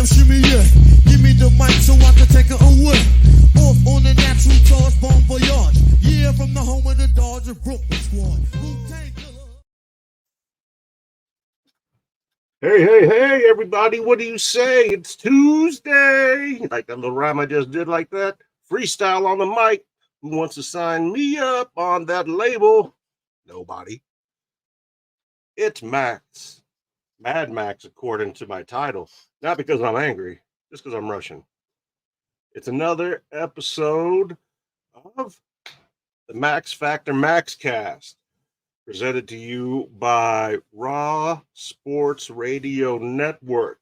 shimmy, yeah. Give me the mic so I can take it away. Off on the natural charge, bon voyage. Yeah, from the home of the Dodger Brooklyn squad. Wu-Tang Killer. Hey, everybody, what do you say? It's Tuesday. Like that little rhyme I just did like that. Freestyle on the mic. Who wants to sign me up on that label? Nobody. It's Max. Mad Max, according to my title. Not because I'm angry, just because I'm Russian. It's another episode of the Max Factor Max Cast, presented to you by Raw Sports Radio Network.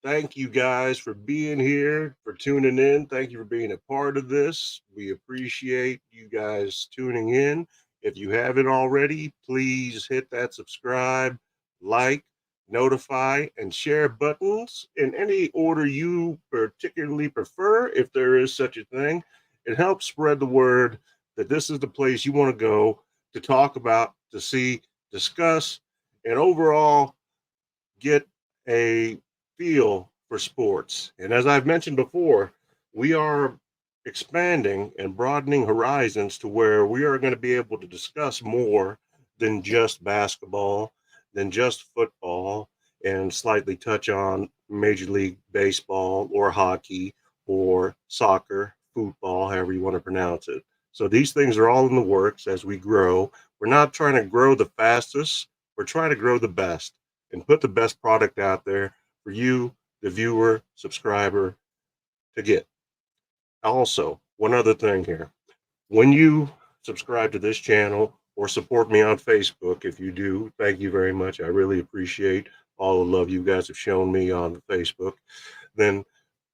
Thank you guys for being here, for tuning in. Thank you for being a part of this. We appreciate you guys tuning in. If you haven't already, please hit that subscribe, like, notify, and share buttons in any order you particularly prefer, if there is such a thing. It helps spread the word that this is the place you want to go to talk about, to see, discuss, and overall get a feel for sports. And as I've mentioned before, we are expanding and broadening horizons to where we are going to be able to discuss more than just basketball, than just football, and slightly touch on Major League Baseball or hockey or soccer, football, however you want to pronounce it. So these things are all in the works as we grow. We're not trying to grow the fastest, we're trying to grow the best and put the best product out there for you, the viewer, subscriber, to get. Also, one other thing here. When you subscribe to this channel or support me on Facebook, if you do, thank you very much. I really appreciate all the love you guys have shown me on Facebook. Then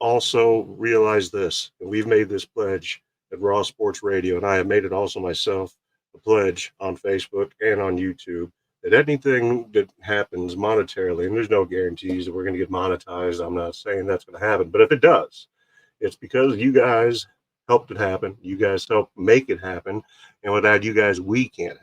also realize this, and we've made this pledge at Raw Sports Radio, and I have made it also myself, a pledge on Facebook and on YouTube, that anything that happens monetarily, and there's no guarantees that we're going to get monetized. I'm not saying that's going to happen, but if it does, it's because you guys helped it happen. You guys helped make it happen. And without you guys, we can't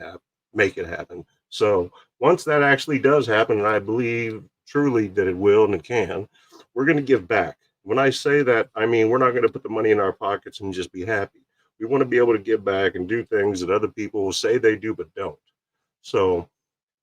make it happen. So once that actually does happen, and I believe truly that it will and it can, we're going to give back. When I say that, I mean, we're not going to put the money in our pockets and just be happy. We want to be able to give back and do things that other people will say they do, but don't. So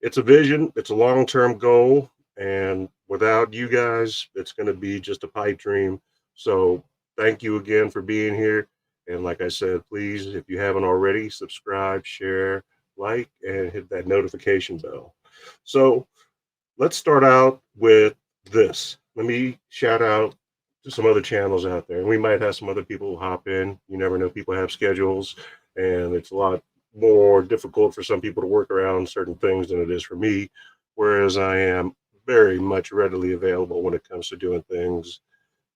it's a vision. It's a long-term goal. And without you guys, it's going to be just a pipe dream. So thank you again for being here. And like I said, please, if you haven't already, subscribe, share, like, and hit that notification bell. So let's start out with this. Let me shout out to some other channels out there. And we might have some other people hop in. You never know. People have schedules, and it's a lot more difficult for some people to work around certain things than it is for me. Whereas I am very much readily available when it comes to doing things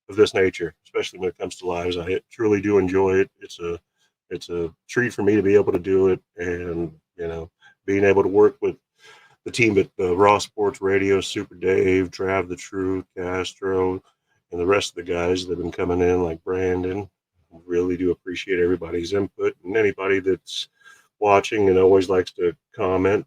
of this nature, especially when it comes to lives. I truly do enjoy it. It's a treat for me to be able to do it, and being able to work with the team at the Raw Sports Radio, Super Dave, Trav the Truth, Castro, and the rest of the guys that have been coming in, like Brandon. Really do appreciate everybody's input, and anybody that's watching and always likes to comment.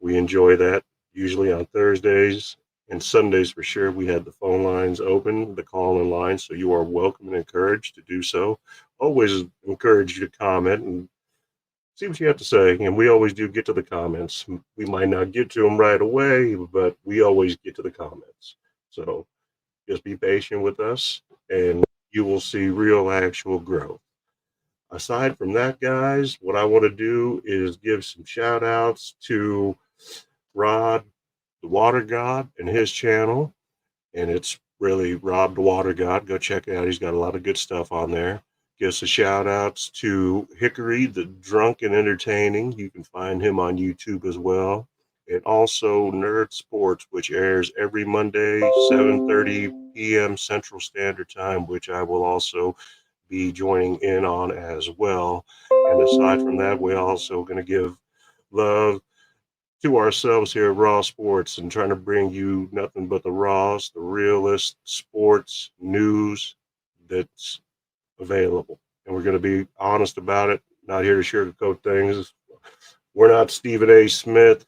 We enjoy that. Usually on Thursdays and Sundays for sure, we had the phone lines open, the call-in line, so you are welcome and encouraged to do so. Always encourage you to comment and see what you have to say, and we always do get to the comments. We might not get to them right away, but we always get to the comments. So just be patient with us, and you will see real actual growth. Aside from that, guys, what I want to do is give some shout outs to Rod, the Water God, and his channel. And it's really Rob the Water God. Go check it out. He's got a lot of good stuff on there. Give some shout outs to Hickory, the Drunk and Entertaining. You can find him on YouTube as well. And also Nerd Sports, which airs every Monday, 7:30 p.m. Central Standard Time, which I will also be joining in on as well. And aside from that, we're also going to give love to ourselves here at Raw Sports and trying to bring you nothing but the rawest, the realest sports news that's available. And we're going to be honest about it, not here to sugarcoat things. We're not Stephen A. Smith,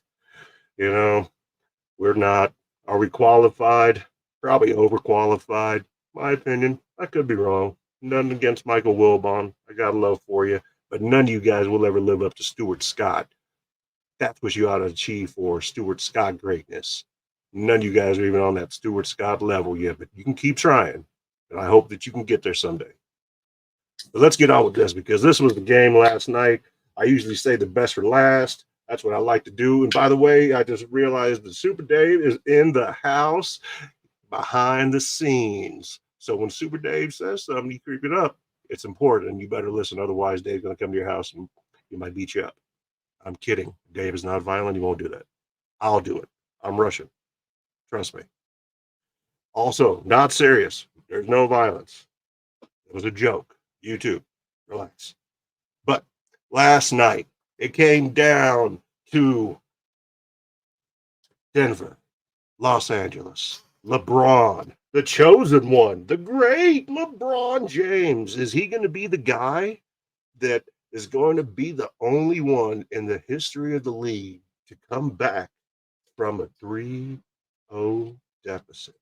we're not. Are we qualified? Probably overqualified. My opinion. I could be wrong. None against Michael Wilbon. I got love for you. But none of you guys will ever live up to Stuart Scott. That's what you ought to achieve for Stuart Scott greatness. None of you guys are even on that Stuart Scott level yet, but you can keep trying. And I hope that you can get there someday. But let's get on with this because this was the game last night. I usually say the best for last. That's what I like to do. And by the way, I just realized that Super Dave is in the house behind the scenes. So when Super Dave says something, you creep it up. It's important and you better listen. Otherwise, Dave's going to come to your house and he might beat you up. I'm kidding. Dave is not violent. He won't do that. I'll do it. I'm Russian. Trust me. Also, not serious. There's no violence. It was a joke. You too. Relax. But last night, it came down to Denver, Los Angeles, LeBron, the chosen one, the great LeBron James. Is he going to be the guy that is going to be the only one in the history of the league to come back from a 3-0 deficit?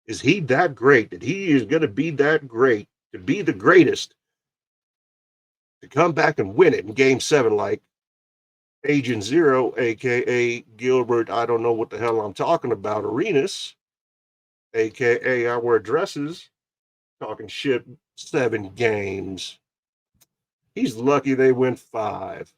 Is he that great that he is going to be that great to be the greatest to come back and win it in game 7 like Agent Zero, aka Gilbert, I don't know what the hell I'm talking about, Arenas, aka I wear dresses, talking shit 7 games. He's lucky they win 5.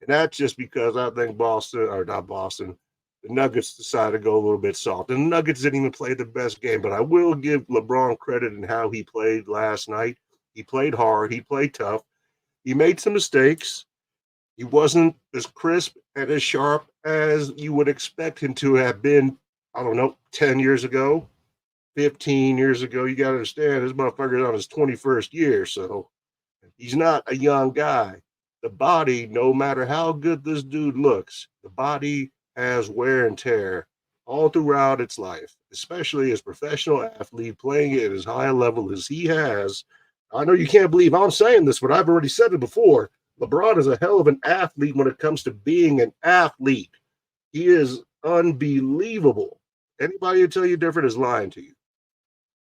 And that's just because I think Boston, or not Boston, the Nuggets decided to go a little bit soft. And the Nuggets didn't even play the best game, but I will give LeBron credit in how he played last night. He played hard, he played tough. He made some mistakes. He wasn't as crisp and as sharp as you would expect him to have been, I don't know, 10 years ago, 15 years ago. You got to understand, this motherfucker's on his 21st year, so he's not a young guy. The body, no matter how good this dude looks, the body has wear and tear all throughout its life, especially as a professional athlete playing at as high a level as he has. I know you can't believe I'm saying this, but I've already said it before. LeBron is a hell of an athlete when it comes to being an athlete. He is unbelievable. Anybody who tell you different is lying to you.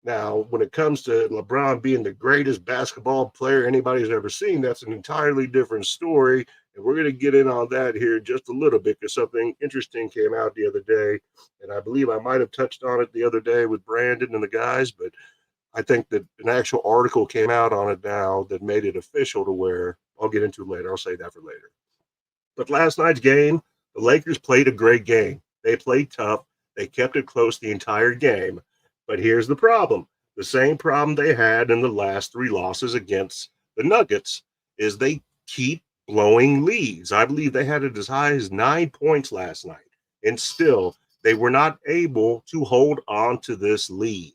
Now, when it comes to LeBron being the greatest basketball player anybody's ever seen, that's an entirely different story. And we're going to get in on that here just a little bit because something interesting came out the other day. And I believe I might have touched on it the other day with Brandon and the guys, but I think that an actual article came out on it now that made it official to where I'll get into it later. I'll say that for later. But last night's game, the Lakers played a great game. They played tough. They kept it close the entire game. But here's the problem. The same problem they had in the last 3 losses against the Nuggets is they keep blowing leads. I believe they had it as high as 9 points last night. And still, they were not able to hold on to this lead.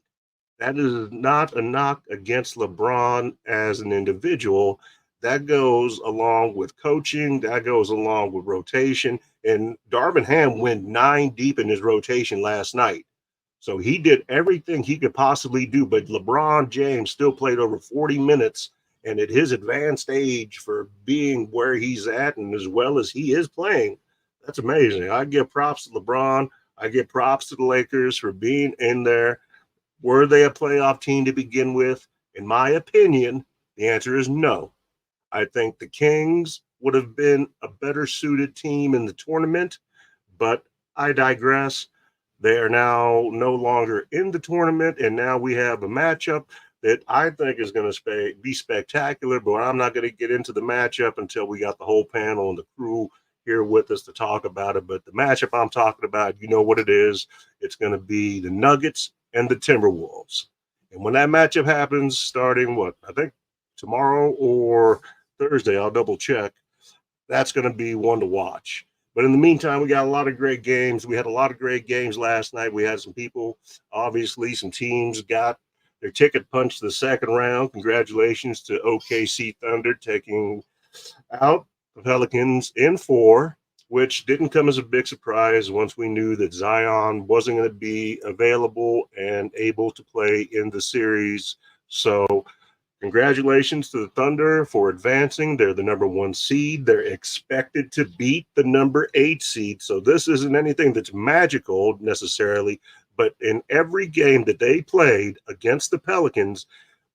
That is not a knock against LeBron as an individual. That goes along with coaching. That goes along with rotation. And Darvin Ham went 9 deep in his rotation last night. So he did everything he could possibly do. But LeBron James still played over 40 minutes. And at his advanced age for being where he's at and as well as he is playing, that's amazing. I give props to LeBron. I give props to the Lakers for being in there. Were they a playoff team to begin with? In my opinion, the answer is no. I think the Kings would have been a better suited team in the tournament, but I digress. They are now no longer in the tournament, and now we have a matchup that I think is going to be spectacular, but I'm not going to get into the matchup until we got the whole panel and the crew here with us to talk about it. But the matchup I'm talking about, you know what it is. It's going to be the Nuggets and the Timberwolves. And when that matchup happens, starting what, I think tomorrow or Thursday, I'll double check, that's going to be one to watch. But in the meantime, we got a lot of great games. We had a lot of great games last night. We had some people, obviously, some teams got their ticket punched to the second round. Congratulations to OKC Thunder taking out the Pelicans in 4, which didn't come as a big surprise once we knew that Zion wasn't going to be available and able to play in the series. So congratulations to the Thunder for advancing. They're the number 1 seed. They're expected to beat the number 8 seed. So this isn't anything that's magical necessarily, But in every game that they played against the Pelicans,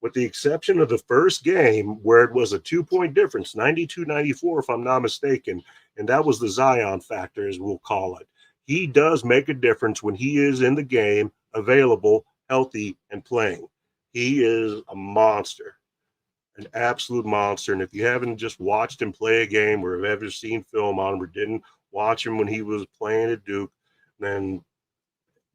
with the exception of the first game where it was a 2 point difference, 92-94, if I'm not mistaken, and that was the Zion factor, as we'll call it. He does make a difference when he is in the game, available, healthy, and playing. He is a monster, an absolute monster. And if you haven't just watched him play a game or have ever seen film on him or didn't watch him when he was playing at Duke, then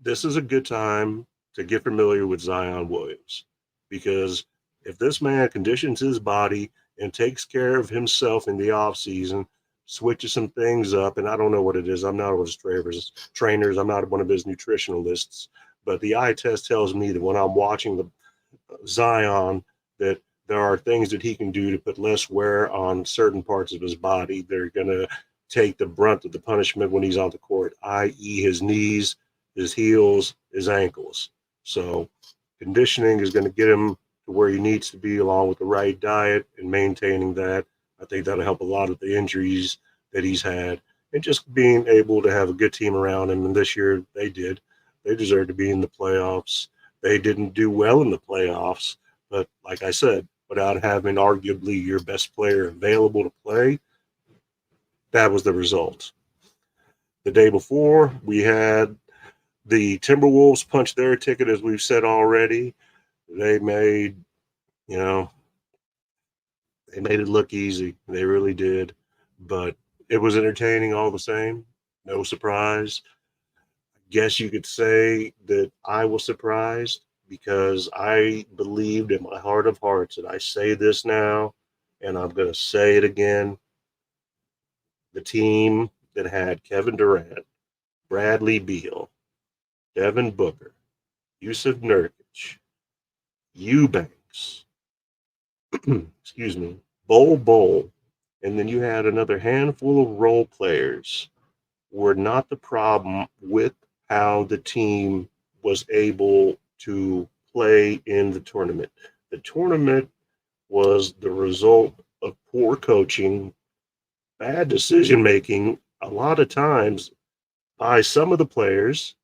this is a good time to get familiar with Zion Williams, because if this man conditions his body and takes care of himself in the offseason, switches some things up, and I don't know what it is. I'm not one of his trainers. I'm not one of his nutritionalists, but the eye test tells me that when I'm watching the Zion, that there are things that he can do to put less wear on certain parts of his body. They're going to take the brunt of the punishment when he's on the court, i.e., his knees, his heels, his ankles. So conditioning is going to get him to where he needs to be, along with the right diet and maintaining that. I think that'll help a lot of the injuries that he's had, and just being able to have a good team around him. And this year they did. They deserve to be in the playoffs. They didn't do well in the playoffs, but like I said, without having arguably your best player available to play, that was the result. The day before, we had the Timberwolves punch their ticket, as we've said already. They made, you know, they made it look easy. They really did. But it was entertaining all the same. No surprise. Guess you could say that I was surprised because I believed in my heart of hearts, and I say this now, and I'm going to say it again. The team that had Kevin Durant, Bradley Beal, Devin Booker, Yusuf Nurkic, Eubanks, excuse me, Bol, and then you had another handful of role players, were not the problem with how the team was able to play in the tournament. The tournament was the result of poor coaching, bad decision making, a lot of times by some of the players.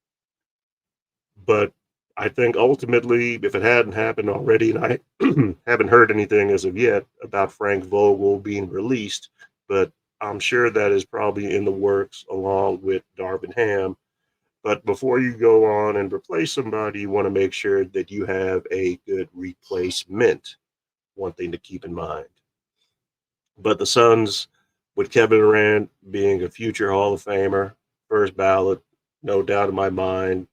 But I think ultimately, if it hadn't happened already, and I haven't heard anything as of yet about Frank Vogel being released, but I'm sure that is probably in the works along with Darvin Ham. But before you go on and replace somebody, you want to make sure that you have a good replacement. One thing to keep in mind. But the Suns, with Kevin Durant being a future Hall of Famer, first ballot, no doubt in my mind,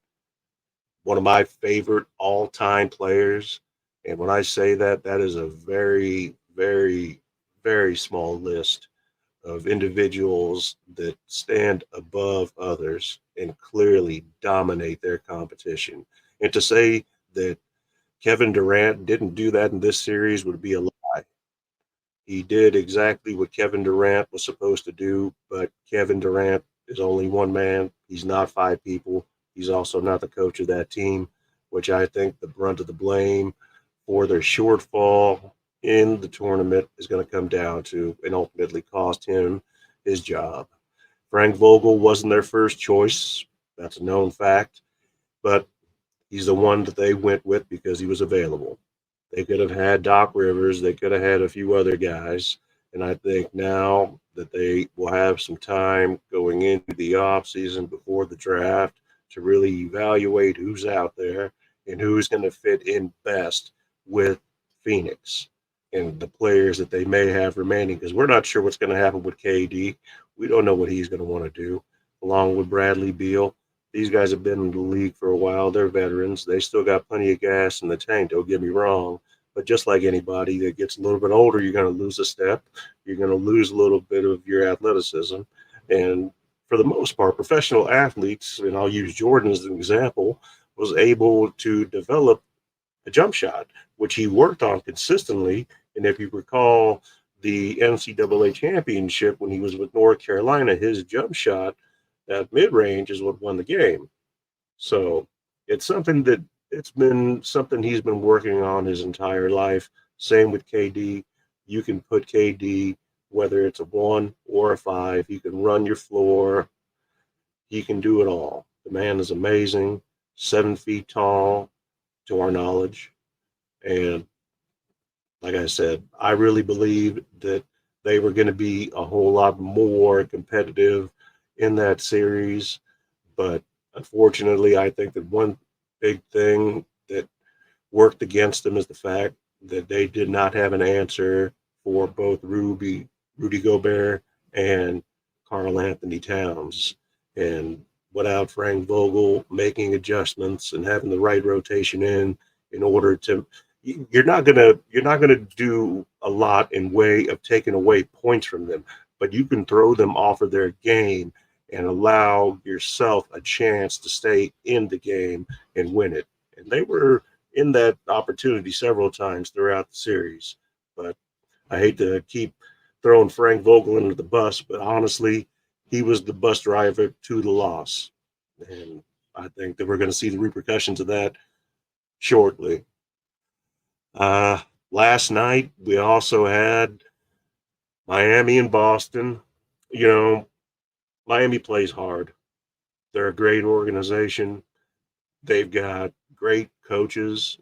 one of my favorite all time players. And when I say that, that is a very, very, very small list of individuals that stand above others and clearly dominate their competition. And to say that Kevin Durant didn't do that in this series would be a lie. He did exactly what Kevin Durant was supposed to do, but Kevin Durant is only one man. He's not five people. He's also not the coach of that team, which I think the brunt of the blame for their shortfall in the tournament is going to come down to and ultimately cost him his job. Frank Vogel wasn't their first choice. That's a known fact, but he's the one that they went with because he was available. They could have had Doc Rivers. They could have had a few other guys. And I think now that they will have some time going into the offseason before the draft to really evaluate who's out there and who's going to fit in best with Phoenix and the players that they may have remaining, because we're not sure what's going to happen with KD. We don't know what he's going to want to do, along with Bradley Beal. These guys have been in the league for a while. They're veterans. They still got plenty of gas in the tank, don't get me wrong. But just like anybody that gets a little bit older, you're going to lose a step. You're going to lose a little bit of your athleticism. And for the most part, professional athletes, and I'll use Jordan as an example, was able to develop a jump shot, which he worked on consistently. And if you recall the NCAA championship when he was with North Carolina, his jump shot, that mid range, is what won the game. So it's something that it's been something he's been working on his entire life. Same with KD. You can put KD, whether it's a 1 or a 5, he can run your floor. He can do it all. The man is amazing. 7 feet tall to our knowledge. And like I said, I really believed that they were going to be a whole lot more competitive in that series. But unfortunately, I think that one big thing that worked against them is the fact that they did not have an answer for both Rudy Gobert, and Carl Anthony Towns. And without Frank Vogel making adjustments and having the right rotation in order to, you're not gonna do a lot in way of taking away points from them, but you can throw them off of their game and allow yourself a chance to stay in the game and win it. And they were in that opportunity several times throughout the series. But I hate to keep throwing Frank Vogel under the bus, but honestly, he was the bus driver to the loss. And I think that we're going to see the repercussions of that shortly. Uh, Last night, we also had Miami and Boston. You know, Miami plays hard. They're a great organization. They've got great coaches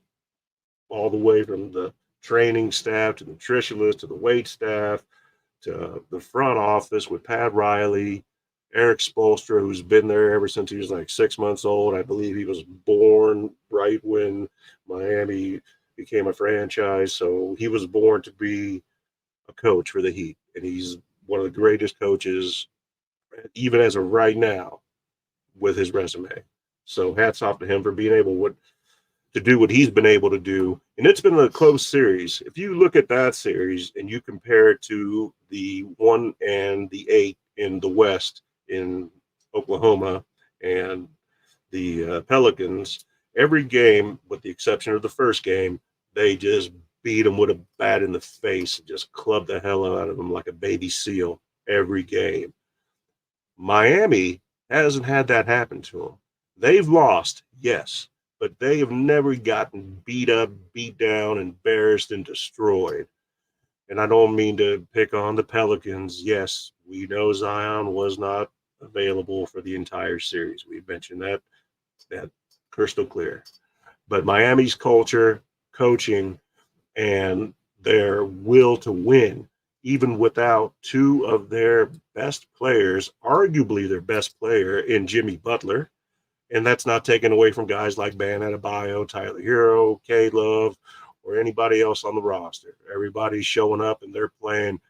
all the way from the training staff to the nutritionist to the wait staff to the front office with Pat Riley, Eric Spolstra, who's been there ever since he was like 6 months old. I believe he was born right when Miami became a franchise. So he was born to be a coach for the Heat. And he's one of the greatest coaches, even as of right now, with his resume. So hats off to him for being able to do what he's been able to do. And it's been a close series. If you look at that series and you compare it to the 1 and the 8 in the West in Oklahoma and the Pelicans, every game, with the exception of the first game, they just beat them with a bat in the face and just clubbed the hell out of them like a baby seal every game. Miami hasn't had that happen to them. They've lost, yes, but they have never gotten beat up, beat down, embarrassed, and destroyed. And I don't mean to pick on the Pelicans. Yes, we know Zion was not available for the entire series. We mentioned that crystal clear. But Miami's culture, coaching, and their will to win, even without two of their best players, arguably their best player in Jimmy Butler. And that's not taken away from guys like Bam Adebayo, Tyler Hero, K Love, or anybody else on the roster. Everybody's showing up and they're playing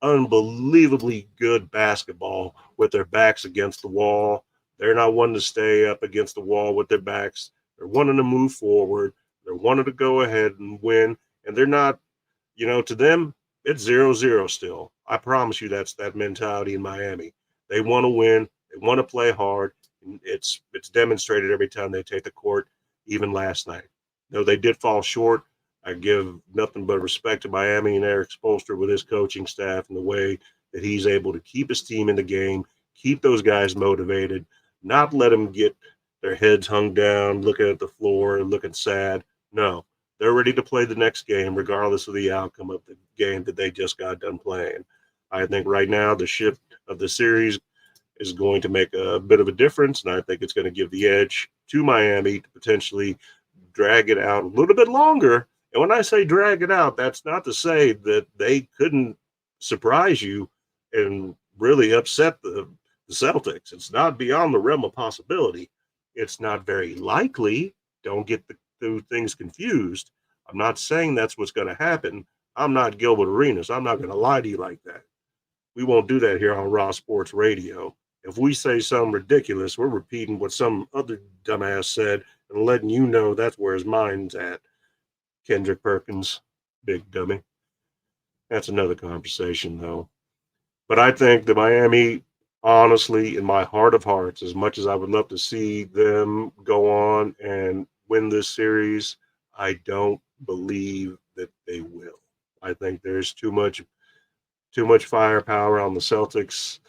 unbelievably good basketball with their backs against the wall. They're not wanting to stay up against the wall with their backs. They're wanting to move forward. They're wanting to go ahead and win. And they're not, to them, it's 0-0 still. I promise you that's that mentality in Miami. They want to win. They want to play hard. And it's demonstrated every time they take the court, even last night. No, they did fall short. I give nothing but respect to Miami and Eric Spolster with his coaching staff and the way that he's able to keep his team in the game, keep those guys motivated, not let them get their heads hung down, looking at the floor, looking sad. No, they're ready to play the next game, regardless of the outcome of the game that they just got done playing. I think right now the shift of the series is going to make a bit of a difference, and I think it's going to give the edge to Miami to potentially drag it out a little bit longer. And when I say drag it out, that's not to say that they couldn't surprise you and really upset the Celtics. It's not beyond the realm of possibility. It's not very likely. Don't get the two things confused. I'm not saying that's what's going to happen. I'm not Gilbert Arenas. I'm not going to lie to you like that. We won't do that here on Raw Sports Radio. If we say something ridiculous, we're repeating what some other dumbass said and letting you know that's where his mind's at. Kendrick Perkins, big dummy. That's another conversation, though. But I think the Miami, honestly, in my heart of hearts, as much as I would love to see them go on and win this series, I don't believe that they will. I think there's too much firepower on the Celtics.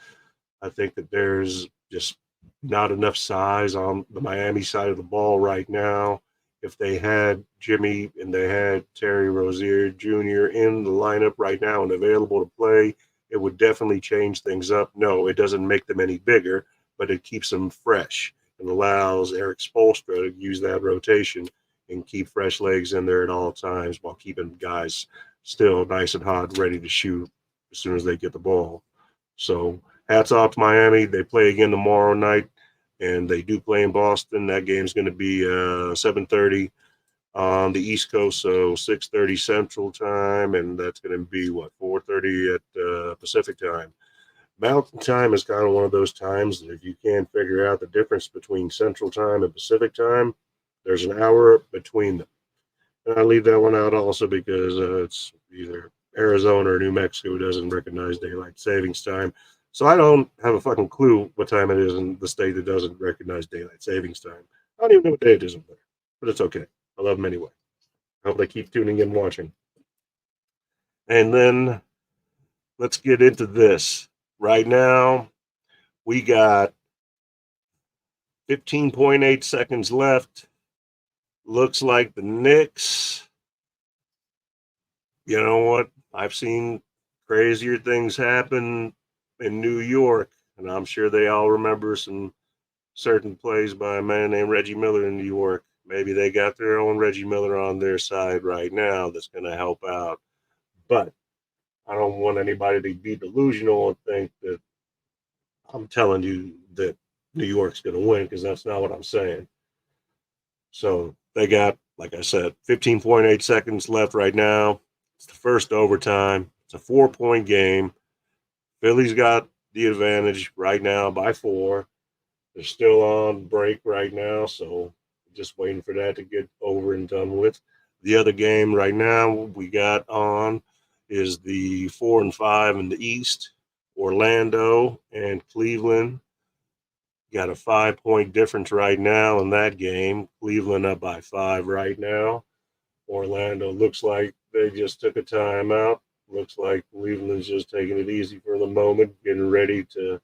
I think that there's just not enough size on the Miami side of the ball right now. If they had Jimmy and they had Terry Rozier Jr. in the lineup right now and available to play, it would definitely change things up. No, it doesn't make them any bigger, but it keeps them fresh. and allows Eric Spoelstra to use that rotation and keep fresh legs in there at all times while keeping guys still nice and hot, ready to shoot as soon as they get the ball. So hats off to Miami. They play again tomorrow night, and they do play in Boston. That game's going to be 7:30 on the East Coast, so 6:30 Central Time, and that's going to be what 4:30 at Pacific Time. Mountain Time is kind of one of those times that if you can't figure out the difference between Central Time and Pacific Time, there's an hour between them. And I leave that one out also because it's either Arizona or New Mexico doesn't recognize daylight savings time. So I don't have a fucking clue what time it is in the state that doesn't recognize daylight savings time. I don't even know what day it is over there, but it's okay. I love them anyway. I hope they keep tuning in and watching. And then let's get into this. Right now, we got 15.8 seconds left. Looks like the Knicks. You know what? I've seen crazier things happen in New York, and I'm sure they all remember some certain plays by a man named Reggie Miller in New York. Maybe they got their own Reggie Miller on their side right now that's going to help out. But I don't want anybody to be delusional and think that I'm telling you that New York's going to win because that's not what I'm saying. So they got, like I said, 15.8 seconds left right now. It's the first overtime. It's a 4-point game. Philly's got the advantage right now by 4. They're still on break right now, so just waiting for that to get over and done with. The other game right now we got on is the 4 and 5 in the East. Orlando and Cleveland got a 5-point difference right now in that game. Cleveland up by 5 right now. Orlando looks like they just took a timeout. Looks like Cleveland's just taking it easy for the moment, getting ready to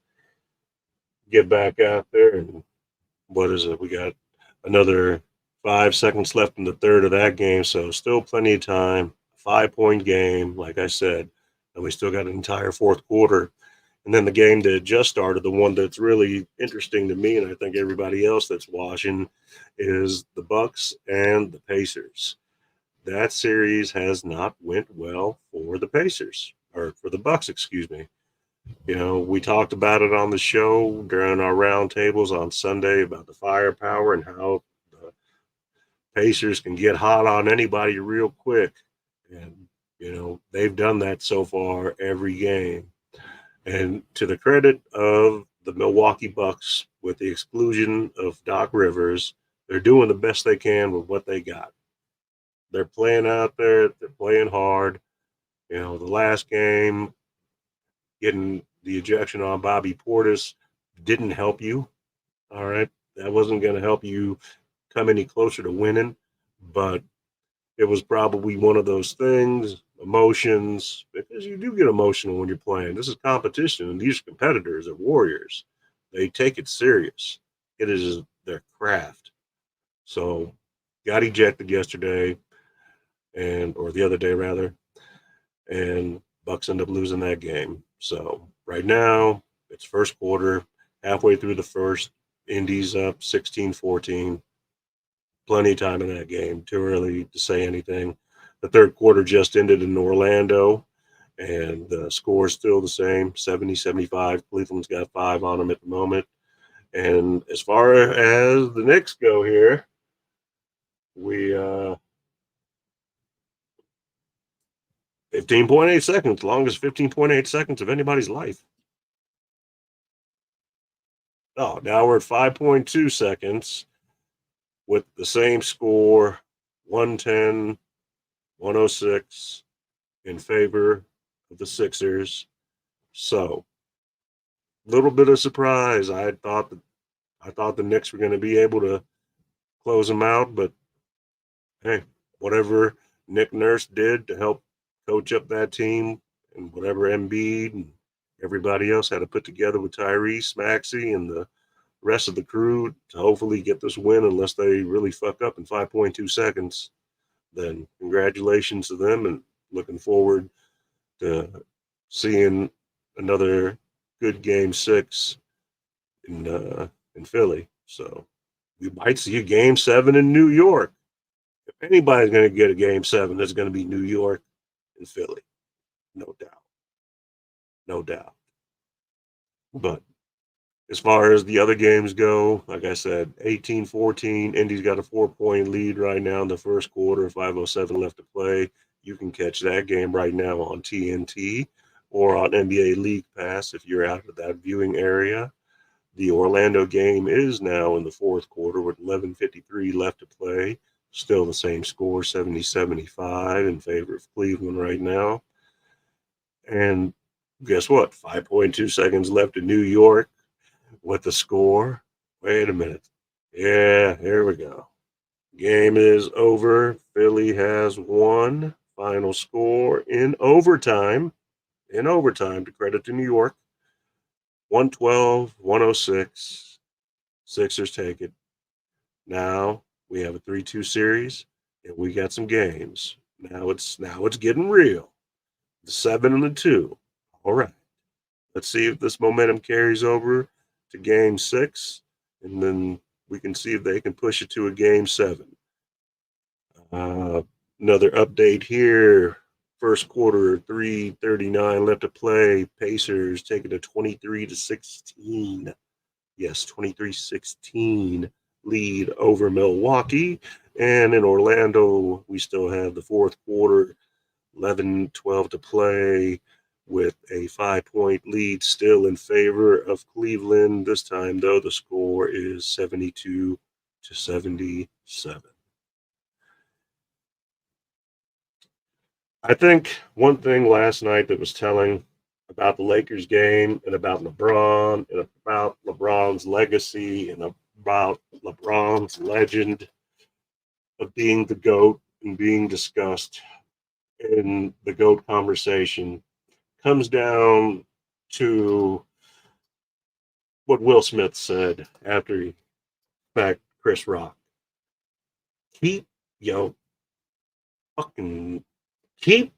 get back out there. And what is it? We got another 5 seconds left in the third of that game, so still plenty of time. 5-point game, like I said, and we still got an entire fourth quarter. And then the game that just started, the one that's really interesting to me, and I think everybody else that's watching, is the Bucks and the Pacers. That series has not went well for the Pacers, or for the Bucks, excuse me. You know, we talked about it on the show during our roundtables on Sunday about the firepower and how the Pacers can get hot on anybody real quick. And, you know, they've done that so far every game. And to the credit of the Milwaukee Bucks, with the exclusion of Doc Rivers, they're doing the best they can with what they got. They're playing out there. They're playing hard. You know, the last game, getting the ejection on Bobby Portis didn't help you. All right. That wasn't going to help you come any closer to winning, but it was probably one of those things, emotions, because you do get emotional when you're playing. This is competition, and these competitors are warriors. They take it serious. It is their craft. So, got ejected yesterday, or the other day rather, and Bucks end up losing that game. So right now, it's first quarter, halfway through the first. Indy's up 16-14. Plenty of time in that game. Too early to say anything. The third quarter just ended in Orlando, and the score is still the same, 70-75. Cleveland's got 5 on them at the moment. And as far as the Knicks go here, we 15.8 seconds, longest 15.8 seconds of anybody's life. Oh, now we're at 5.2 seconds with the same score, 110, 106 in favor of the Sixers. So, a little bit of surprise. I thought the Knicks were going to be able to close them out, but hey, whatever Nick Nurse did to help coach up that team, and whatever Embiid and everybody else had to put together with Tyrese Maxey and the rest of the crew to hopefully get this win, unless they really fuck up in 5.2 seconds, then congratulations to them, and looking forward to seeing another good game 6 in Philly. So we might see a game 7 in New York. If anybody's going to get a game 7, it's going to be New York and Philly. No doubt. No doubt. But as far as the other games go, like I said, 18-14. Indy's got a 4-point lead right now in the first quarter, 5:07 left to play. You can catch that game right now on TNT or on NBA League Pass if you're out of that viewing area. The Orlando game is now in the fourth quarter with 11:53 left to play. Still the same score, 70-75 in favor of Cleveland right now. And guess what? 5.2 seconds left in New York with the score. Wait a minute. Yeah, here we go. Game is over. Philly has won. Final score in overtime. In overtime, to credit to New York. 112-106. Sixers take it. Now we have a 3-2 series, and we got some games. Now it's getting real. The 7 and the 2. All right. Let's see if this momentum carries over to game 6, and then we can see if they can push it to a game 7. Uh, Another update here. First quarter, 3:39 left to play. Pacers taking a 23-16. Yes, 23-16 lead over Milwaukee. And in Orlando, we still have the fourth quarter, 11-12 to play, with a 5-point lead still in favor of Cleveland. This time, though, the score is 72-77. I think one thing last night that was telling about the Lakers game and about LeBron and about LeBron's legacy and about LeBron's legend of being the GOAT and being discussed in the GOAT conversation comes down to what Will Smith said after he smacked Chris Rock. Keep, fucking keep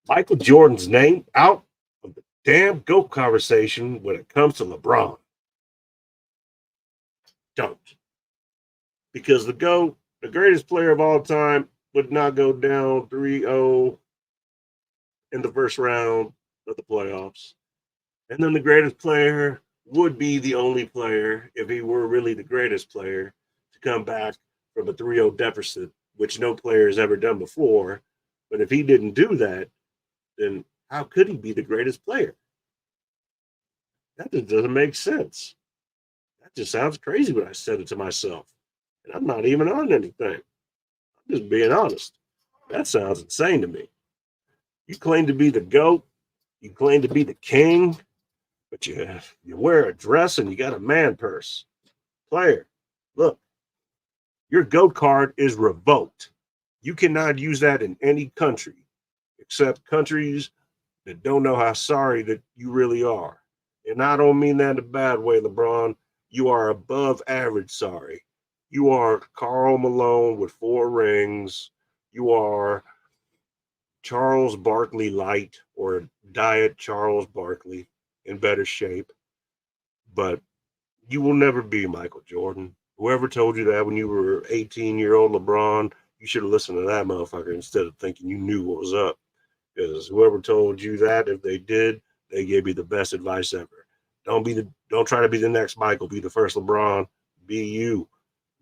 Michael Jordan's name out of the damn GOAT conversation when it comes to LeBron. Don't. Because the GOAT, the greatest player of all time, would not go down 3-0 in the first round of the playoffs. And then the greatest player would be the only player, if he were really the greatest player, to come back from a 3-0 deficit, which no player has ever done before. But if he didn't do that, then how could he be the greatest player? That just doesn't make sense. That just sounds crazy when I said it to myself. And I'm not even on anything. I'm just being honest. That sounds insane to me. You claim to be the GOAT, you claim to be the king, but you wear a dress and you got a man purse. Player, look, your GOAT card is revoked. You cannot use that in any country except countries that don't know how sorry that you really are. And I don't mean that in a bad way, LeBron. You are above average sorry. You are Karl Malone with 4 rings. You are Charles Barkley light or diet Charles Barkley in better shape. But you will never be Michael Jordan. Whoever told you that when you were 18-year-old LeBron, you should have listened to that motherfucker instead of thinking you knew what was up. Because whoever told you that, if they did, they gave you the best advice ever. Don't try to be the next Michael. Be the first LeBron. Be you.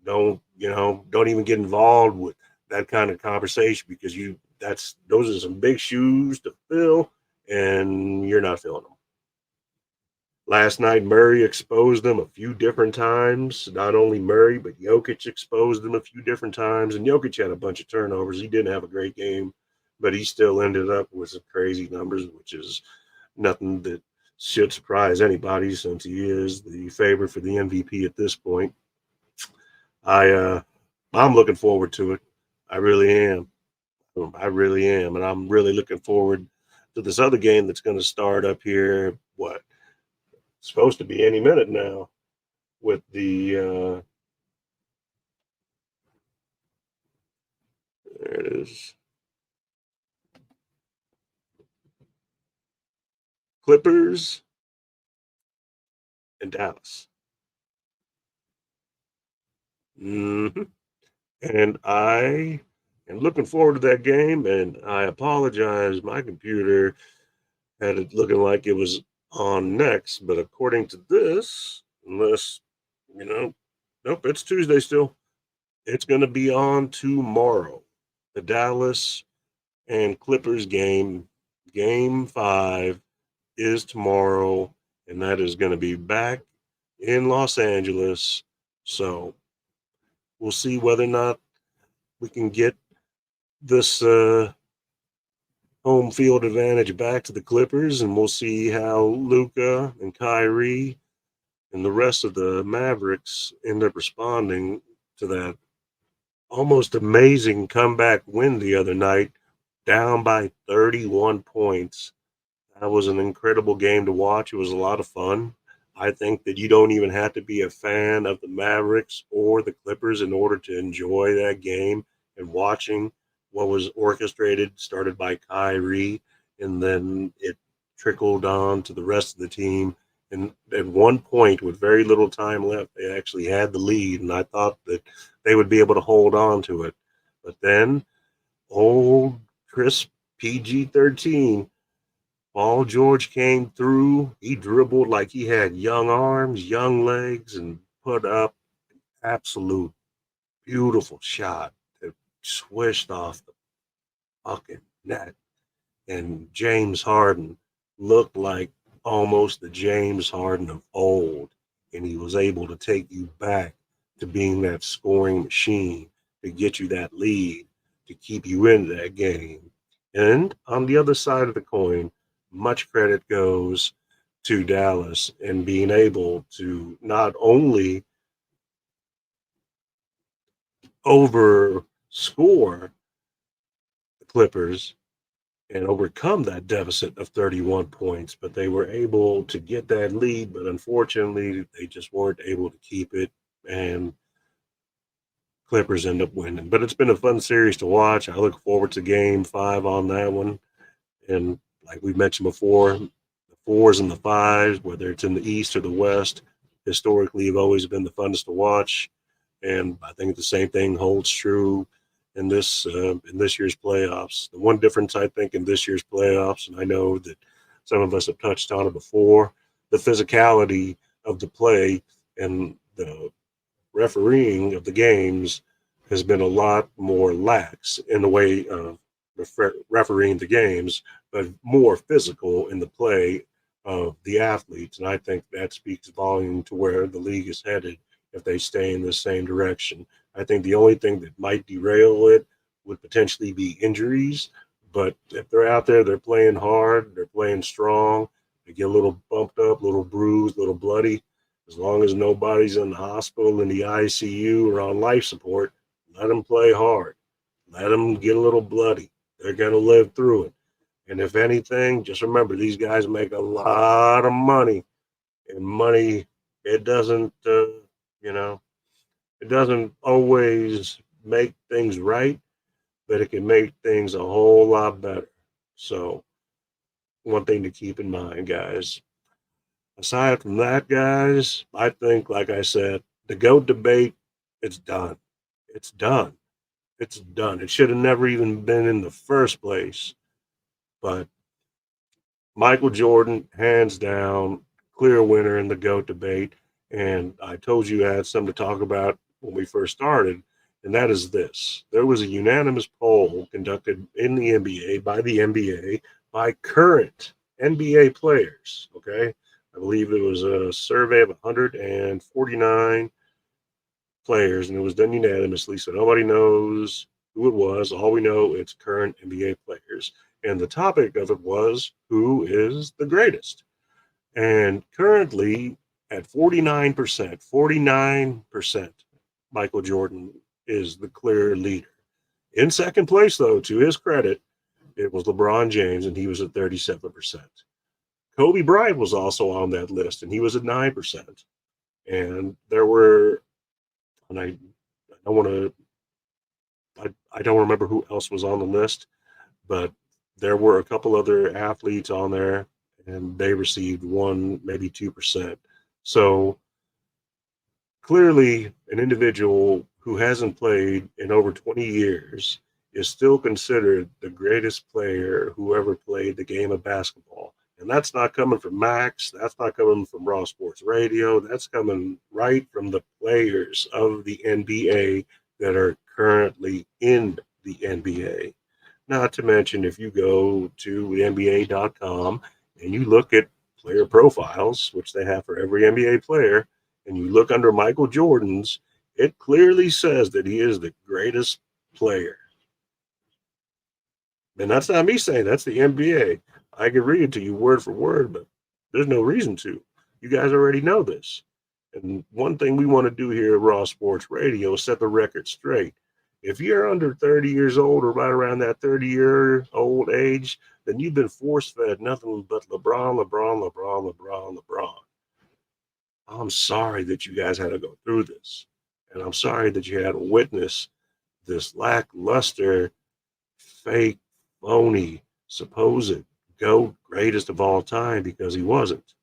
Don't even get involved with that kind of conversation because those are some big shoes to fill, and you're not filling them. Last night, Murray exposed them a few different times. Not only Murray, but Jokic exposed them a few different times. And Jokic had a bunch of turnovers. He didn't have a great game, but he still ended up with some crazy numbers, which is nothing that should surprise anybody since he is the favorite for the MVP at this point. I'm looking forward to it. I really am. I really am, and I'm really looking forward to this other game that's going to start up here. What? It's supposed to be any minute now with the there it is, Clippers and Dallas. Mhm. And I am looking forward to that game. And I apologize. My computer had it looking like it was on next, but according to this, unless, you know, nope, it's Tuesday still. It's going to be on tomorrow. The Dallas and Clippers game, game 5, is tomorrow, and that is going to be back in Los Angeles. So we'll see whether or not we can get this home field advantage back to the Clippers, and we'll see how Luca and Kyrie and the rest of the Mavericks end up responding to that almost amazing comeback win the other night, down by 31 points. That was an incredible game to watch. It was a lot of fun. I think that you don't even have to be a fan of the Mavericks or the Clippers in order to enjoy that game and watching what was orchestrated, started by Kyrie, and then it trickled on to the rest of the team. And at one point, with very little time left, they actually had the lead, and I thought that they would be able to hold on to it. But then, old Chris PG-13 Paul George came through. He dribbled like he had young arms, young legs, and put up absolute beautiful shot that swished off the fucking net. And James Harden looked like almost the James Harden of old. And he was able to take you back to being that scoring machine, to get you that lead, to keep you in that game. And on the other side of the coin, much credit goes to Dallas and being able to not only over score the Clippers and overcome that deficit of 31 points, but they were able to get that lead. But unfortunately, they just weren't able to keep it, and Clippers end up winning. But it's been a fun series to watch. I look forward to game 5 on that one. And like we mentioned before, the fours and the fives, whether it's in the East or the West, historically have always been the funnest to watch. And I think the same thing holds true in this year's playoffs. The one difference I think in this year's playoffs, and I know that some of us have touched on it before, the physicality of the play and the refereeing of the games has been a lot more lax in the way of refereeing the games, but more physical in the play of the athletes. And I think that speaks volume to where the league is headed if they stay in the same direction. I think the only thing that might derail it would potentially be injuries. But if they're out there, they're playing hard, they're playing strong, they get a little bumped up, a little bruised, a little bloody. As long as nobody's in the hospital, in the ICU, or on life support, let them play hard. Let them get a little bloody. They're going to live through it. And if anything, just remember these guys make a lot of money. And money, it doesn't, you know, it doesn't always make things right, but it can make things a whole lot better. So, one thing to keep in mind, guys. Aside from that, guys, I think, like I said, the GOAT debate, it's done. It's done. It's done. It should have never even been in the first place. But Michael Jordan, hands down, clear winner in the GOAT debate. And I told you I had something to talk about when we first started, and that is this. There was a unanimous poll conducted in the NBA by the NBA by current NBA players. Okay. I believe it was a survey of 149 players, and it was done unanimously. So nobody knows who it was. All we know it's current NBA players. And the topic of it was who is the greatest. And currently at 49%, Michael Jordan is the clear leader. In second place, though, to his credit, it was LeBron James, and he was at 37%. Kobe Bryant was also on that list, and he was at 9%. And there were, and I don't want to, I don't remember who else was on the list, but there were a couple other athletes on there, and they received 1, maybe 2%. So clearly, an individual who hasn't played in over 20 years is still considered the greatest player who ever played the game of basketball. And that's not coming from Max. That's not coming from Raw Sports Radio. That's coming right from the players of the NBA that are currently in the NBA. Not to mention, if you go to NBA.com and you look at player profiles, which they have for every NBA player, and you look under Michael Jordan's, it clearly says that he is the greatest player. And that's not me saying, that's the NBA. I can read it to you word for word, but there's no reason to. You guys already know this. And one thing we want to do here at Raw Sports Radio is set the record straight. If you're under 30 years old or right around that 30-year-old age, then you've been force fed nothing but LeBron, LeBron, LeBron, LeBron, LeBron. I'm sorry that you guys had to go through this. And I'm sorry that you had to witness this lackluster, fake, phony, supposed GOAT, greatest of all time, because he wasn't.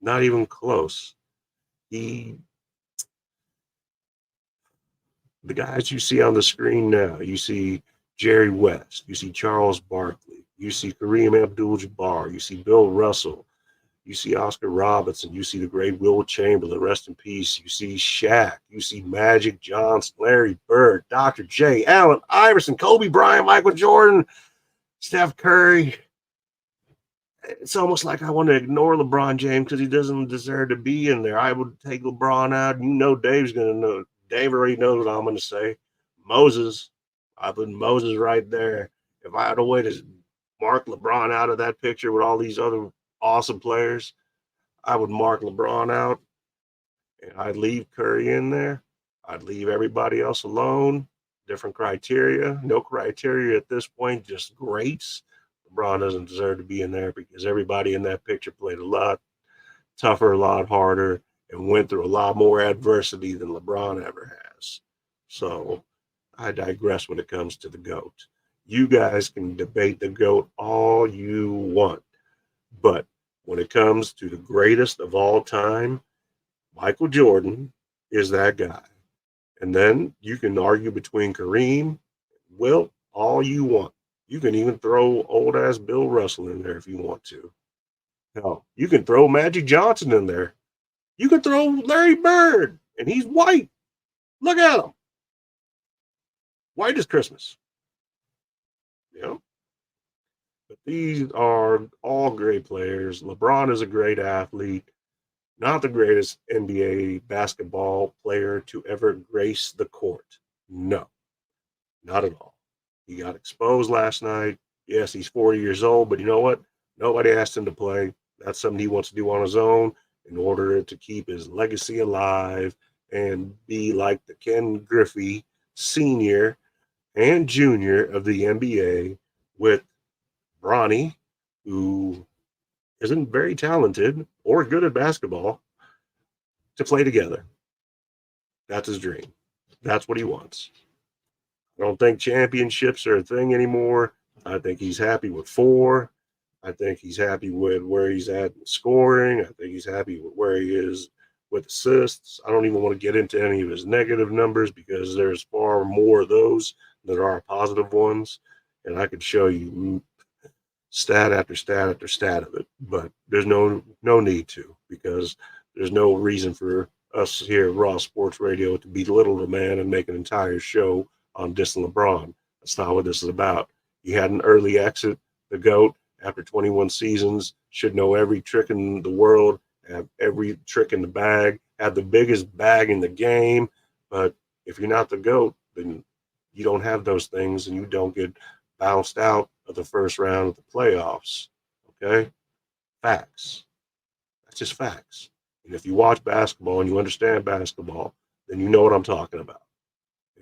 Not even close. The guys you see on the screen now, you see Jerry West, you see Charles Barkley, you see Kareem Abdul-Jabbar, you see Bill Russell, you see Oscar Robertson, you see the great Will Chamberlain, rest in peace, you see Shaq, you see Magic Johnson, Larry Bird, Dr. J, Allen Iverson, Kobe Bryant, Michael Jordan, Steph Curry. It's almost like I want to ignore LeBron James because he doesn't deserve to be in there. I would take LeBron out. You know Dave's going to know. Dave already knows what I'm going to say. Moses. I put Moses right there. If I had a way to mark LeBron out of that picture with all these other awesome players, I would mark LeBron out, and I'd leave Curry in there. I'd leave everybody else alone. Different criteria. No criteria at this point, just greats. LeBron doesn't deserve to be in there because everybody in that picture played a lot tougher, a lot harder, and went through a lot more adversity than LeBron ever has. So I digress when it comes to the GOAT. You guys can debate the GOAT all you want, but when it comes to the greatest of all time, Michael Jordan is that guy. And then you can argue between Kareem, Wilt, all you want. You can even throw old ass Bill Russell in there if you want to. Hell, you can throw Magic Johnson in there. You can throw Larry Bird, and he's white. Look at him. White as Christmas. You know? But these are all great players. LeBron is a great athlete. Not the greatest NBA basketball player to ever grace the court. No, not at all. He got exposed last night. Yes, he's 40 years old, but you know what? Nobody asked him to play. That's something he wants to do on his own in order to keep his legacy alive and be like the Ken Griffey Sr. and Jr. of the NBA with Bronny, who isn't very talented or good at basketball, to play together. That's his dream. That's what he wants. I don't think championships are a thing anymore. I think he's happy with 4. I think he's happy with where he's at in scoring. I think he's happy with where he is with assists. I don't even want to get into any of his negative numbers because there's far more of those than there are positive ones. And I could show you stat after stat after stat of it, but there's no need to, because there's no reason for us here at Raw Sports Radio to belittle the man and make an entire show on dissing LeBron. That's not what this is about. He had an early exit, the GOAT, after 21 seasons, should know every trick in the world, have every trick in the bag, have the biggest bag in the game. But if you're not the GOAT, then you don't have those things and you don't get bounced out of the first round of the playoffs. Okay? Facts. That's just facts. And if you watch basketball and you understand basketball, then you know what I'm talking about.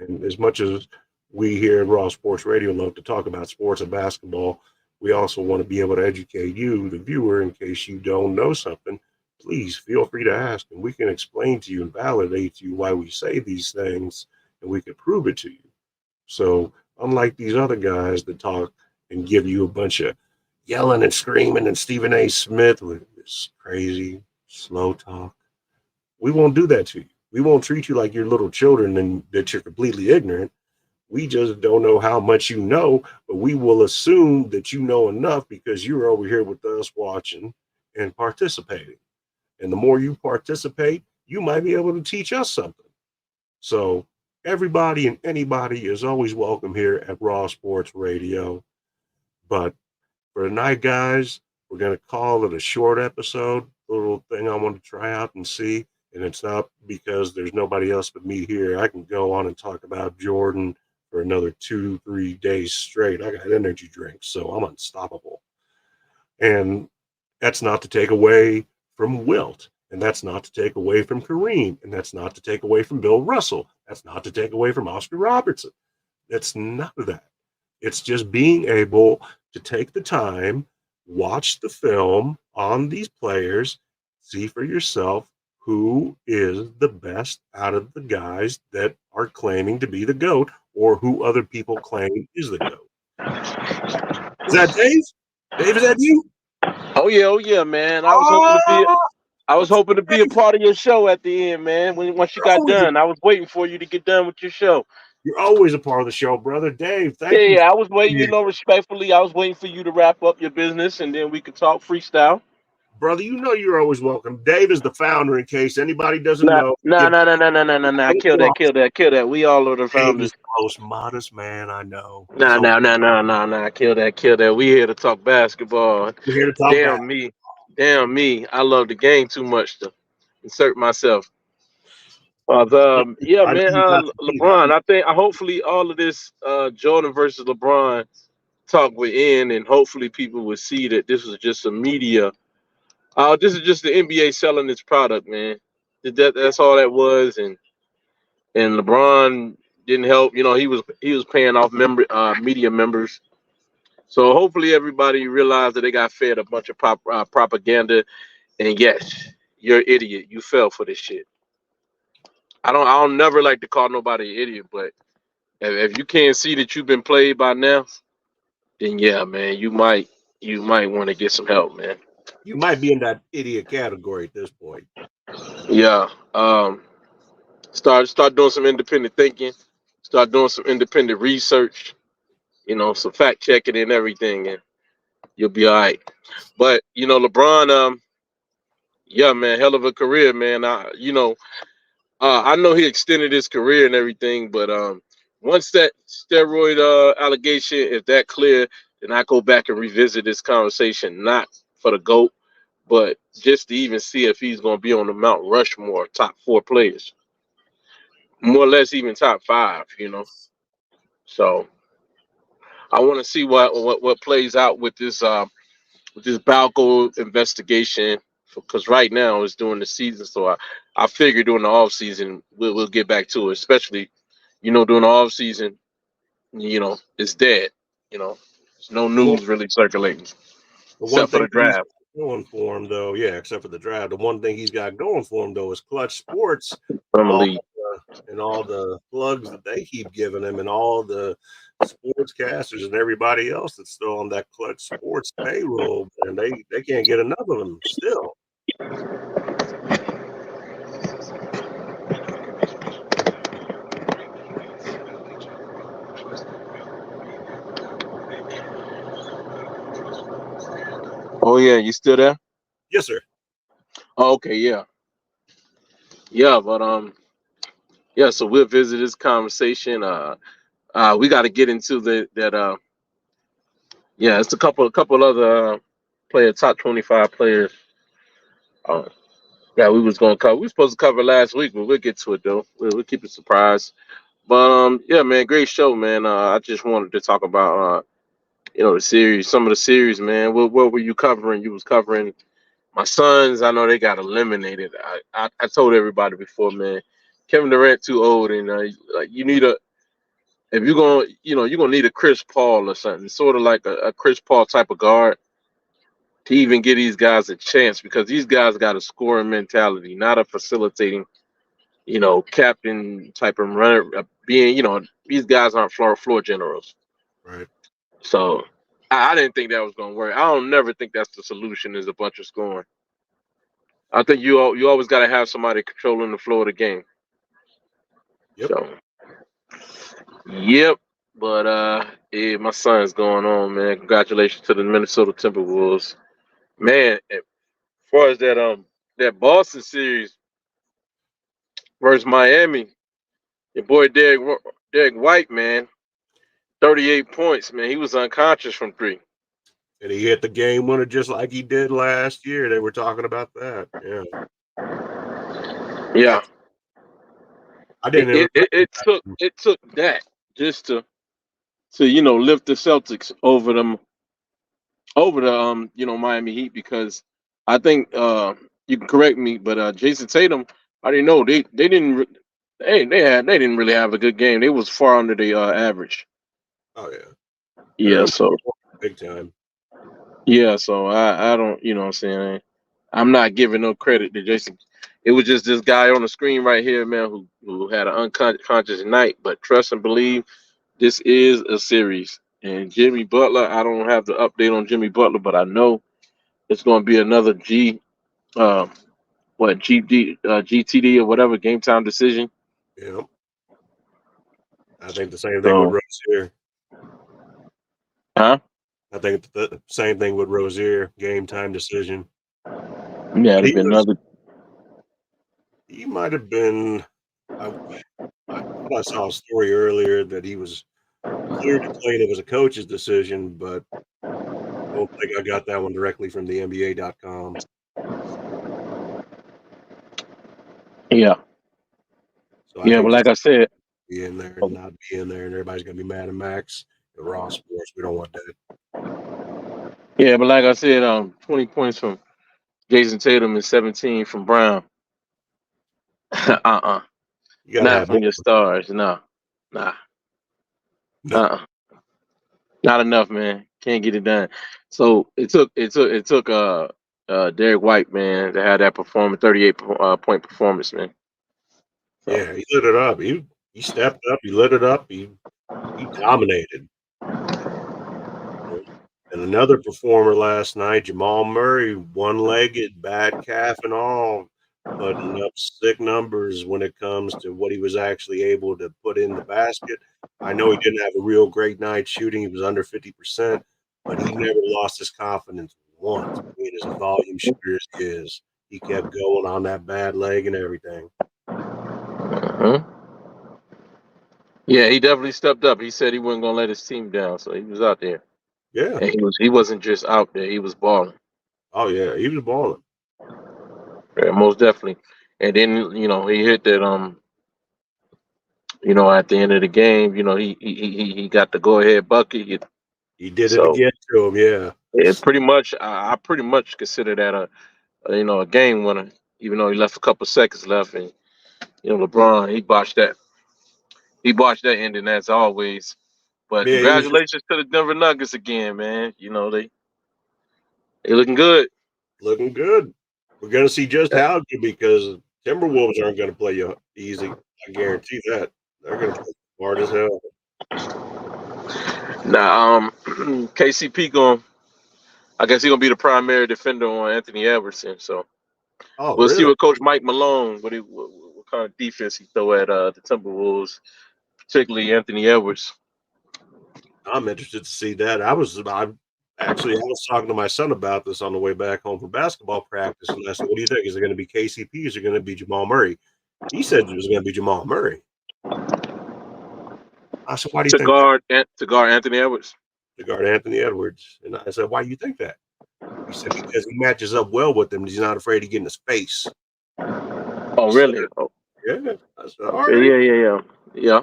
And as much as we here at Raw Sports Radio love to talk about sports and basketball, we also want to be able to educate you, the viewer, in case you don't know something. Please feel free to ask, and we can explain to you and validate to you why we say these things, and we can prove it to you. So unlike these other guys that talk and give you a bunch of yelling and screaming and Stephen A. Smith with this crazy, slow talk, we won't do that to you. We won't treat you like you're little children and that you're completely ignorant. We just don't know how much you know, but we will assume that you know enough because you're over here with us watching and participating. And the more you participate, you might be able to teach us something. So everybody and anybody is always welcome here at Raw Sports Radio. But for tonight, guys, we're going to call it a short episode, a little thing I want to try out and see. And it's not because there's nobody else but me here. I can go on and talk about Jordan for another 2, 3 days straight. I got energy drinks, so I'm unstoppable. And that's not to take away from Wilt. And that's not to take away from Kareem. And that's not to take away from Bill Russell. That's not to take away from Oscar Robertson. That's none of that. It's just being able to take the time, watch the film on these players, see for yourself who is the best out of the guys that are claiming to be the GOAT or who other people claim is the GOAT. Is that Dave? Dave, is that you? Oh yeah, man. Oh, I was what's up, hoping to be a Dave? part of your show at the end, man. Once you You're got always, a, done, I was waiting for you to get done with your show. you're always a part of the show, brother. Dave, Yeah, thank you for yeah. I was waiting, being here. respectfully. I was waiting for you to wrap up your business, and then we could talk freestyle. Brother, you know you're always welcome. Dave is the founder, in case anybody doesn't Nah, know. nah, Give nah, nah, nah, nah, nah, nah, nah. Dave Kill that, kill that, kill that. We all are the is founders. the most modest man I know. Nah, So nah, nah, nah, nah, nah. Kill that, kill that. We here to talk basketball. we're here to talk back. Damn me, damn me. I love the game too much to insert myself. Yeah, I know man. you got the heat. LeBron. I think. Hopefully, all of this Jordan versus LeBron talk will end, and hopefully, people will see that this was just a media. This is just the NBA selling its product, man. That's all that was, and LeBron didn't help. He was paying off media members. So hopefully, everybody realized that they got fed a bunch of propaganda. And yes, you're an idiot. You fell for this shit. I don't never like to call nobody an idiot, but if you can't see that you've been played by now, then yeah, man, you might want to get some help, man. You might be in that idiot category at this point. Yeah. Start doing some independent thinking. Start doing some independent research. Some fact checking and everything, and you'll be all right. But LeBron, yeah, man, hell of a career, man. I know he extended his career and everything, but once that steroid allegation, if that clear, then I go back and revisit this conversation, not for the GOAT, but just to even see if he's going to be on the Mount Rushmore top four players, more or less even top five. So I want to see what plays out with this Balco investigation, because right now it's during the season, so I figure during the off season we'll get back to it, especially during the off season, it's dead. There's no Well, news really circulating the one except for thing the that he's draft. going for him, though, yeah, except for the draft, the one thing he's got going for him, though, is Clutch Sports and I'm all elite. the plugs that they keep giving him and all the sportscasters and everybody else that's still on that Clutch Sports payroll, and they can't get enough of him still. Oh yeah, you still there? Yes, sir. Oh, okay, yeah, yeah, but yeah. So we'll visit this conversation. We got to get into that. Yeah, it's a couple other top 25 players. Uh, Yeah, we was gonna cover. We were supposed to cover last week, but we'll get to it though. We'll keep it surprise. But yeah, man, great show, man. I just wanted to talk about the series, some of the series, man. What were you covering? You was covering my Suns. I know they got eliminated. I told everybody before, man. Kevin Durant too old, and like you need a if you're gonna you're gonna need a Chris Paul or something, sort of like a Chris Paul type of guard to even give these guys a chance, because these guys got a scoring mentality, not a facilitating captain type of runner. Being, these guys aren't floor generals. Right. So I didn't think that was going to work. I don't never think that's the solution, is a bunch of scoring. I think you always got to have somebody controlling the flow of the game. Yep. So, yep. But yeah, my son's going on, man. Congratulations to the Minnesota Timberwolves, man. As far as that Boston series versus Miami, your boy Derek White, man, 38 points, man. He was unconscious from three. And he hit the game winner just like he did last year. They were talking about that. Yeah. Yeah, That's, I it didn't even it, it, it took recognize him. it took that just to lift the Celtics over the Miami Heat, because I think you can correct me, but Jason Tatum, I didn't know they didn't they didn't really have a good game. They was far under the average. Oh, yeah. They're Yeah, so big time. I don't, what I'm saying, I'm not giving no credit to Jason. It was just this guy on the screen right here, man, who had an unconscious night. But trust and believe, this is a series. And Jimmy Butler, I don't have the update on Jimmy Butler, but I know it's going to be another uh, GTD or whatever, game time decision. Yeah. I think the same thing with So, Rozier. huh? I think the same thing with Rozier, game time decision. Yeah, But it'd been another. he might have been, I, I thought I saw a story earlier that he was cleared to play and it was a coach's decision, but I don't think I got that one directly from the NBA.com. Yeah, So I yeah, but hate to like see I said, him be in there and not be in there, and everybody's going to be mad at Max and Raw Sports. We don't want that. 20 points from Jason Tatum and 17 from Brown. uh-uh. You got to Not have from more. your stars. No. Nah. No. Uh-uh. Not enough, man. Can't get it done. So it took Derek White, man, to have that performance, 38 point performance, man. So Yeah, he lit it up. He stepped up. He lit it up. He dominated. And another performer last night, Jamal Murray, one-legged, bad calf and all, putting up sick numbers when it comes to what he was actually able to put in the basket. I know he didn't have a real great night shooting. He was under 50%, but he never lost his confidence once, being as a volume shooter as he is. He kept going on that bad leg and everything. uh yeah, he definitely stepped up. He said he wasn't gonna let his team down, so he was out there, Yeah. and he wasn't just out there. He was balling, Oh, yeah. He was balling. yeah, most definitely. And then he hit that at the end of the game, he got the go ahead bucket. He did it So again to him. Yeah. it pretty much, I pretty much consider that a game winner, even though he left a couple seconds left, and LeBron he botched that ending as always. But Yeah. He was just congratulations to the Denver Nuggets again, man. They looking good. looking good. We're going to see just how good, because Timberwolves aren't going to play you easy. I guarantee that. They're going to play hard as hell. Now, KCP going. I guess he's gonna be the primary defender on Anthony Everson. So Oh, we'll see really? what Coach Mike Malone what kind of defense he throw at the Timberwolves, particularly Anthony Edwards. I'm interested to see that. I was talking to my son about this on the way back home from basketball practice, and I said, "What do you think? Is it going to be KCP? Is it going to be Jamal Murray?" He said it was going to be Jamal Murray. I said, "Why do you to think that?" guard to guard Anthony Edwards. To guard Anthony Edwards, and I said, "Why do you think that?" He said, "Because he matches up well with him. He's not afraid to get in his face." Oh, really? Oh, Yeah. I said, all okay. right. Yeah.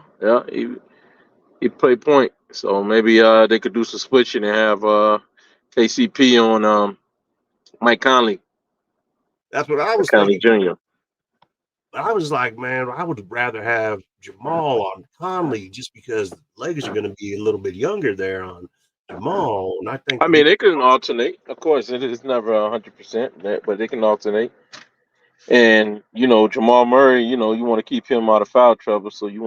He played point, so maybe they could do some switching and have KCP on Mike Conley, That's what I was Conley thinking. Jr. But I was like, man, I would rather have Jamal on Conley just because the legs are going to be a little bit younger there on Jamal. And I think I that he mean, could, they can alternate. Of course, it is never 100%, but they can alternate. And Jamal Murray, you want to keep him out of foul trouble, so you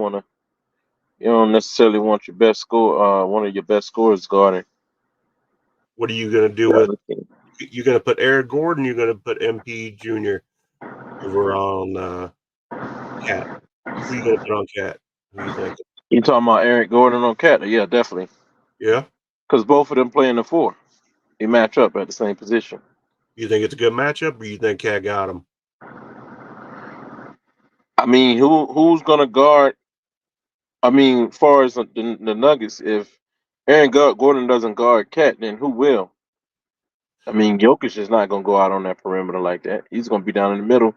don't necessarily want your best score, one of your best scorers guarding what are you going to do the with, other team. you're going to put Eric Gordon, you're going to put MP Jr. over on Cat. Who you gonna put on Cat? Who you think? You talking about Eric Gordon on Cat? Yeah, definitely. Yeah, Because both of them play in the four. They match up at the same position. you think it's a good matchup, or you think Cat got him? I mean, who's gonna guard? I mean, as far as the Nuggets, if Gordon doesn't guard Cat, then who will? I mean, Jokic is not gonna go out on that perimeter like that. He's gonna be down in the middle,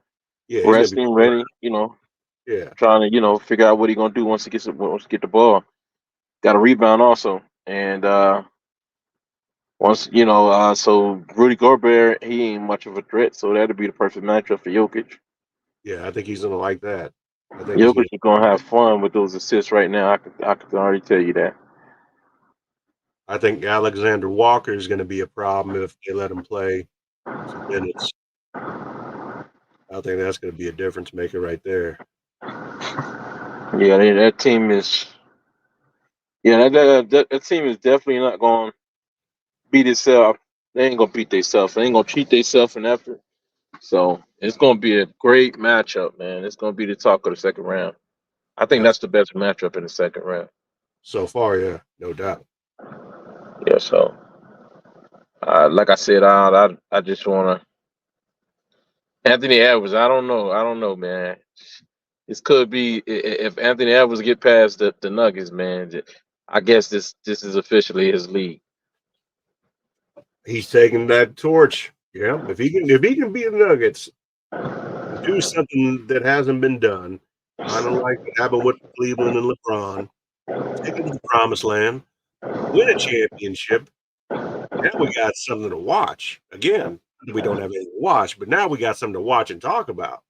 Yeah, he's gonna be. resting, ready. Yeah, Trying to figure out what he's gonna do once he get the ball. Got a rebound also, and once so Rudy Gobert, he ain't much of a threat, so that'd be the perfect matchup for Jokic. yeah, I think he's gonna like that. I think he's Jokic gonna. is gonna have fun with those assists right now. I could already tell you that. I think Alexander Walker is gonna be a problem if they let him play some minutes. I think that's gonna be a difference maker right there. Yeah, that team is. Yeah, that team is definitely not going to beat itself. They ain't gonna beat themselves. They ain't gonna cheat themselves in effort. So it's gonna be a great matchup, man. It's gonna be the talk of the second round. I think That's that's the best matchup in the second round. so far, yeah, no doubt. Yeah. So, like I said, I just wanna Anthony Edwards. I don't know. I don't know, man. This could be if Anthony Edwards get past the Nuggets, man. I guess this is officially his league. He's taking that torch. Yeah, if he can beat the Nuggets, do something that hasn't been done, kind of like what happened with Cleveland and LeBron, take it to the promised land, win a championship. Now we got something to watch. Again, we don't have anything to watch, but now we got something to watch and talk about.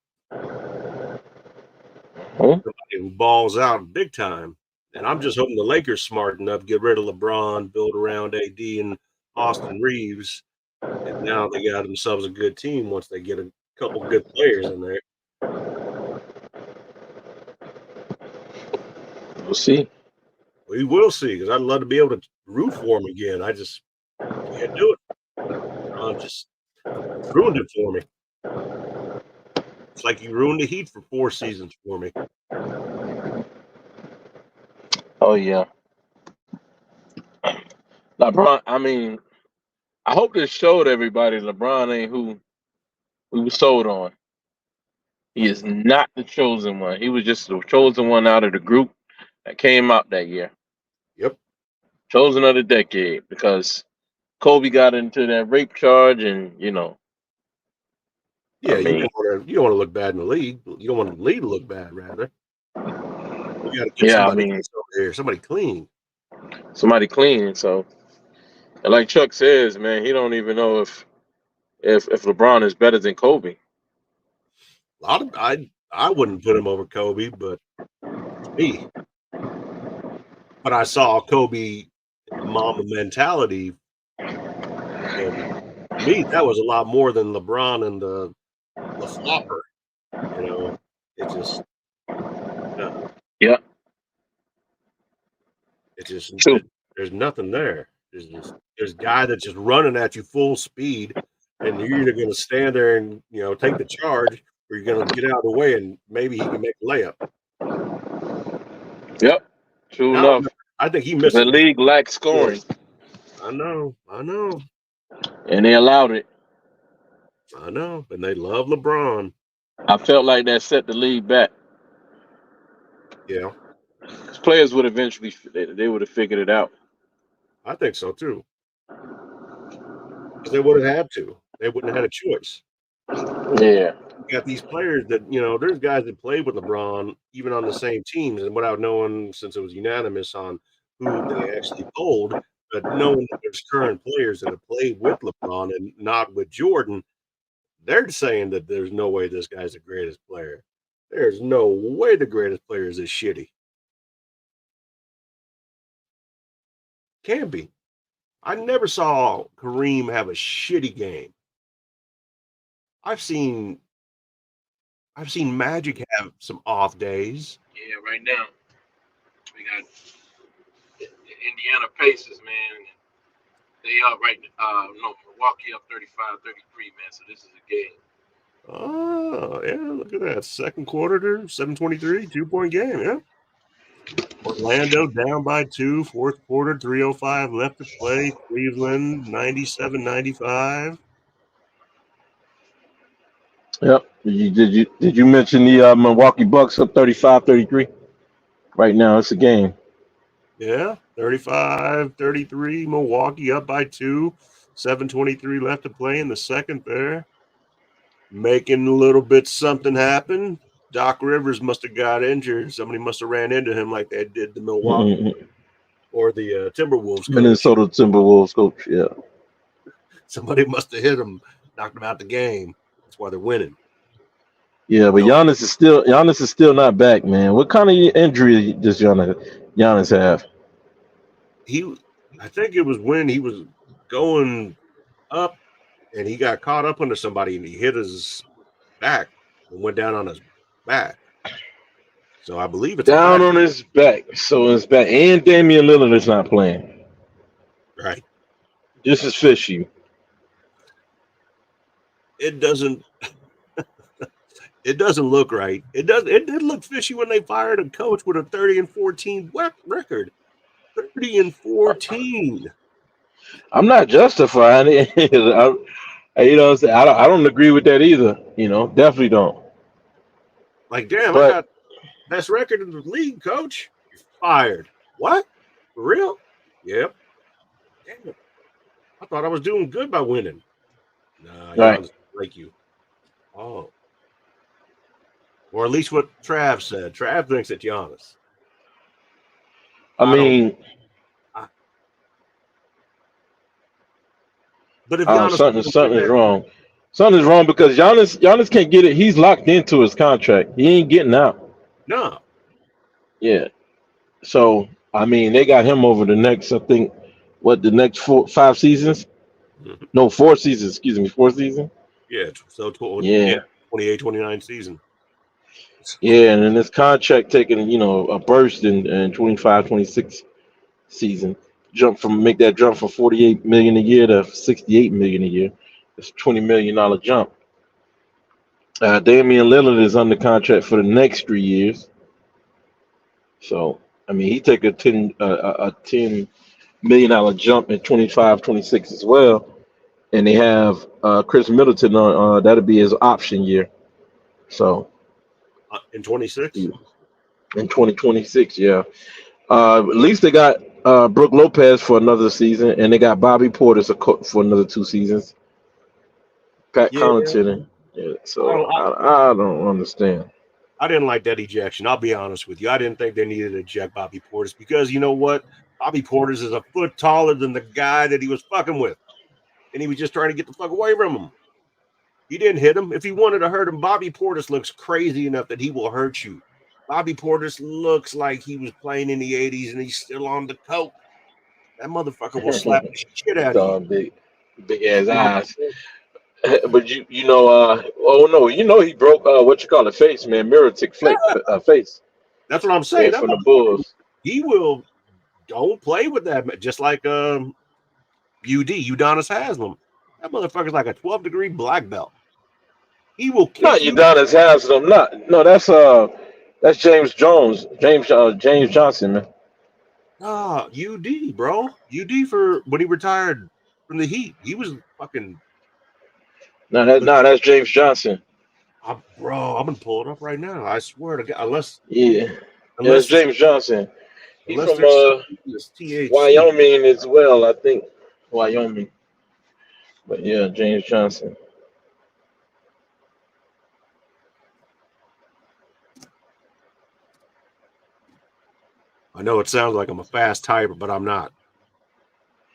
Hmm? Somebody who balls out big time. And I'm just hoping the Lakers smart enough to get rid of LeBron, build around AD and Austin Reeves, and now they got themselves a good team once they get a couple good players in there. We'll see. We will see because I'd love to be able to root for him again. I just can't do it. LeBron just ruined it for me. It's like you ruined the Heat for 4 seasons for me. Oh yeah, LeBron. I mean, I hope this showed everybody LeBron ain't who we were sold on. He is not the chosen one. He was just the chosen one out of the group that came out that year. Yep. Chosen of the decade because Kobe got into that rape charge, and I Yeah, mean, you don't want to look bad in the league. You don't want the league to look bad, rather. You got to get yeah, I somebody mean, else over here, somebody clean. somebody clean. So, and like Chuck says, man, he don't even know if LeBron is better than Kobe. A lot of I wouldn't put him over Kobe, but it's me. But I saw Kobe the Mamba mentality, and to me that was a lot more than LeBron and the flopper. You know, it just no, Yeah, it just true. there's nothing there. There's a guy that's just running at you full speed, and you're either going to stand there and take the charge, or you're going to get out of the way, and maybe he can make a layup. Yep, true And enough. I think he Because missed the some. league lacks Yeah, scoring, I know, and they allowed it. and they love LeBron. I felt like that set the league back. Yeah, 'Cause players would eventually they would have figured it out. I think so too, because they would have had to. They wouldn't have had a choice. Yeah. You got these players that there's guys that played with LeBron even on the same teams, and without knowing, since it was unanimous on who they actually polled, but knowing that there's current players that have played with LeBron and not with Jordan, they're saying that there's no way this guy's the greatest player. There's no way the greatest player is this shitty. Can't be. I never saw Kareem have a shitty game. I've seen I've seen Magic have some off days. Yeah, right now we got the Indiana Pacers, man. They up right no, Milwaukee up 35-33, man. So this is a game. Oh, yeah, look at that. Second quarter, 7:23, 2-point game, yeah. Orlando down by 2, fourth quarter, 3:05 left to play. Cleveland, 97-95. Yep. Did you mention the Milwaukee Bucks up 35-33? Right now, it's a game. Yeah, 35-33. Milwaukee up by 2, 7:23 left to play in the second there. Making a little bit something happen. Doc Rivers must have got injured. Somebody must have ran into him like they did the Milwaukee or the Timberwolves coach. Minnesota Timberwolves coach. Yeah. Somebody must have hit him, knocked him out the game. That's why they're winning. Yeah, but No, Giannis is still not back, man. What kind of injury does Giannis have? he. I think it was when he was going up and he got caught up under somebody and he hit his back and went down on his back. So I believe it's a Down back. on his back. So his back. And Damian Lillard is not playing. Right. This is fishy. It doesn't. It doesn't look right. It does. It did look fishy when they fired a coach with a 30-14 record. 30-14. I'm not justifying it. You know what I'm saying? I don't agree with that either. Definitely don't. Like, damn, I But got best record in the league, coach. You're fired. What? For real? Yep. Damn it. I thought I was doing good by winning. Nah, right. Giannis like you. Oh. Or at least what Trav said. Trav thinks it's Giannis. I I don't. mean, But if Giannis something is wrong. Something is wrong because Giannis can't get it. He's locked into his contract. He ain't getting out. no. Yeah. So I mean, they got him over the next. I think the next 5 seasons? Mhm. No, 4 seasons. Excuse me, 4 seasons. Yeah. So, Yeah. 28, 29 season. Yeah, and then this contract taking, a burst in 25, 26 season. Make that jump from 48 million a year to 68 million a year. It's $20 million jump. Damian Lillard is under contract for the next 3 years. So I mean he take a $10 million jump in 25, 26 as well. And they have Chris Middleton on that'll be his option year. So In 26? in 2026, yeah. At least they got Brooke Lopez for another season, and they got Bobby Portis for another 2 seasons. Pat Yeah. Connaughton. Yeah, I so don't, I, I don't understand. I didn't like that ejection. I'll be honest with you. I didn't think they needed to eject Bobby Portis because you know what? Bobby Portis is a foot taller than the guy that he was fucking with. And he was just trying to get the fuck away from him. He didn't hit him. If he wanted to hurt him, Bobby Portis looks crazy enough that he will hurt you. Bobby Portis looks like he was playing in the 80s and he's still on the coke. That motherfucker will slap the shit out of you. Big ass eyes. But oh no, he broke what you call a face, man, Mirotic face. That's what I'm Yeah, saying. That from the motherfucker, Bulls. he will don't play with that. Just like Udonis Haslam. That motherfucker's like a 12-degree black belt. He will Not kick you. Udonis Haslam. Not no. That's James Jones. James Johnson, man. Ah, UD, bro. UD for when he retired from the Heat. He was fucking. That's James Johnson. Bro, I'm gonna pull it up right now. I swear to God, Yeah, it's unless James Johnson. He unless from there's this THC. Wyoming as well, I think. Wyoming. But yeah, James Johnson. I know it sounds like I'm a fast typer, but I'm not.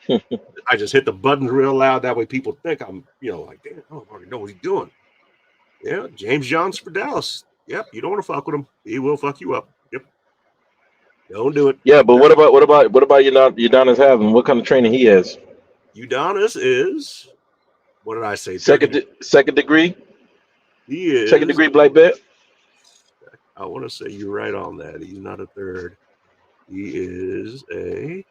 I just hit the buttons real loud. That way people think I'm, like, damn, I don't already know what he's doing. Yeah, James Johnson for Dallas. Yep, you don't want to fuck with him. He will fuck you up. Yep. Don't do it. Yeah, but what about Udonis Haslam? What kind of training he has? Udonis is, what did I say? Second degree? He is. Second degree black belt? I want to say you're right on that. He's not a third. He is a.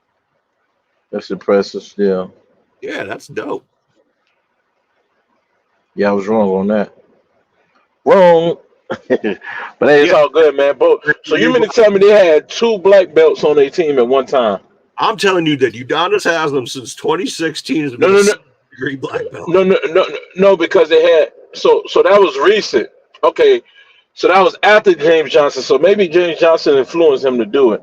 That's impressive still. Yeah, that's dope. Yeah, I was wrong on that. Wrong. But hey, it's Yeah, all good, man. But so you mean to tell me they had 2 black belts on their team at one time? I'm telling you that Udonis Haslam since 2016 has No, been a no, no, degree black belt. no, because they had so that was recent. Okay, so that was after James Johnson. So maybe James Johnson influenced him to do it.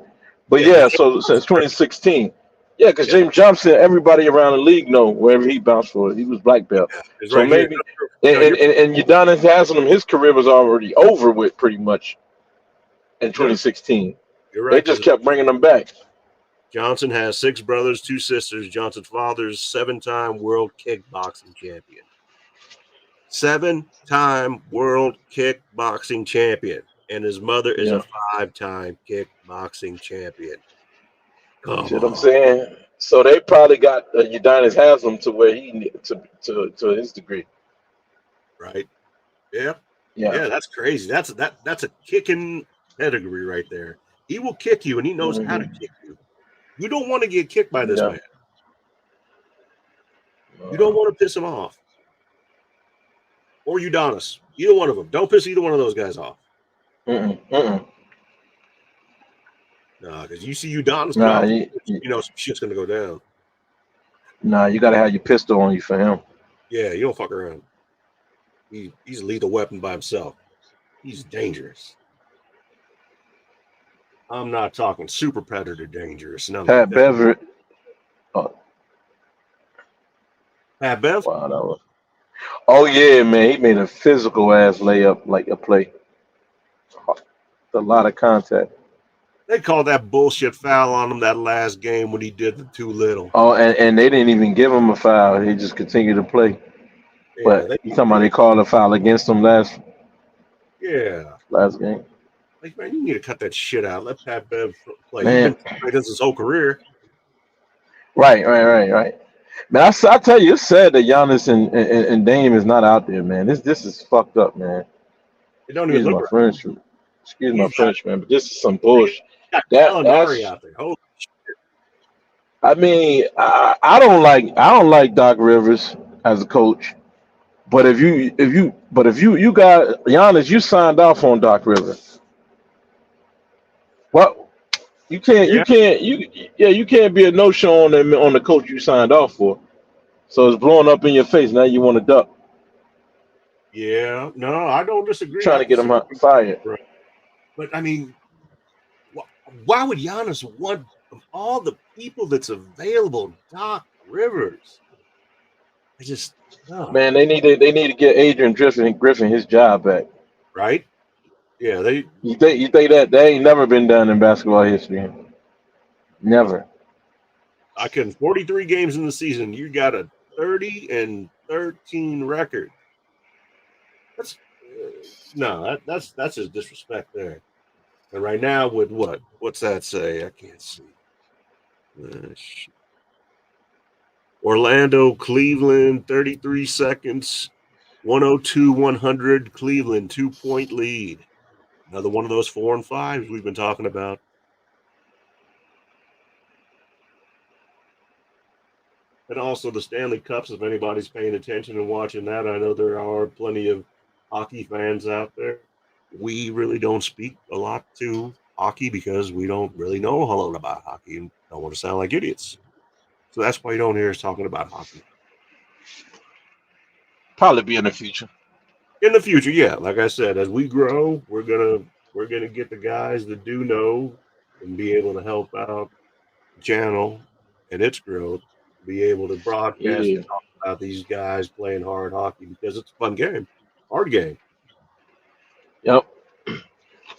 But Yeah, yeah, his so since 2016, yeah, because yeah, James Johnson, everybody around the league know wherever he bounced for, he was black belt. yeah, it's So right here. maybe No, and Udonis Haslam, his career was already over with pretty much in no, 2016. you're They right just because kept bringing them back. Johnson has 6 brothers, 2 sisters. Johnson's father's 7-time world kickboxing champion. 7-time world kickboxing champion. And his mother is a Yeah, 5-time kickboxing champion. Come see what I'm on, saying? So they probably got Udonis Haslam to where he to his degree. right? Yeah. Yeah. Yeah, that's crazy. That's a kicking pedigree right there. He will kick you and he knows how to Hmm. kick you. You don't want to get kicked by this Yeah. man. You don't want to piss him off. Or Udonis. Either one of them. Don't piss either one of those guys off. Mm-mm, mm-mm. Because you see Udonis come Nah, out, you know some shit's gonna go down. nah, you gotta have your pistol on you for him. Yeah, you don't fuck around. He's a lethal weapon by himself. He's dangerous. I'm not talking super predator dangerous, nothing like Pat that. Beverett. Oh, Pat Bev, wow, that was. Oh yeah, man, he made a physical ass layup like a play. A lot of contact. they called that bullshit foul on him that last game when he did the too little. Oh, and they didn't even give him a foul. He just continued to play. Yeah, But you talking about they called a foul against him yeah. last game? Like, man, you need to cut that shit out. Let Pat Bev play. He's been Man, playing this his whole career. right. Man, I tell you, it's sad that Giannis and Dame is not out there, man. This is fucked up, man. It don't even Excuse look my right. French. Excuse my He's got French, man, but this is some bullshit. got Gallinari That's. out there. Holy I mean, I don't like Doc Rivers as a coach. But if you got Giannis, you signed off on Doc Rivers. What yeah, you can't be a no show on the coach you signed off for. So it's blowing up in your face. Now you want to duck, yeah. No, I don't disagree. trying I to can get see, him fired. right. But I mean, why would Giannis want of all the people that's available, Doc Rivers? I just no, Man, they need to get Adrian Griffin his job back. right? Yeah, they. You think that ain't never been done in basketball history? Never. I can 43 games in the season. You got a 30-13 record. That's no, that's his disrespect there. And right now, with what? What's that say? I can't see. Shit. Orlando, Cleveland, 33 seconds, 102, 100. Cleveland, 2-point lead. Another one of those 4 and 5s we've been talking about. And also the Stanley Cups, if anybody's paying attention and watching that. I know there are plenty of hockey fans out there. We really don't speak a lot to hockey because we don't really know a whole lot about hockey and don't want to sound like idiots. So that's why you don't hear us talking about hockey. Probably be in the future. In the future, yeah, like I said, as we grow, we're gonna get the guys that do know and be able to help out the channel and its growth, be able to broadcast Yeah. and talk about these guys playing hard hockey because it's a fun game, hard game. Yep.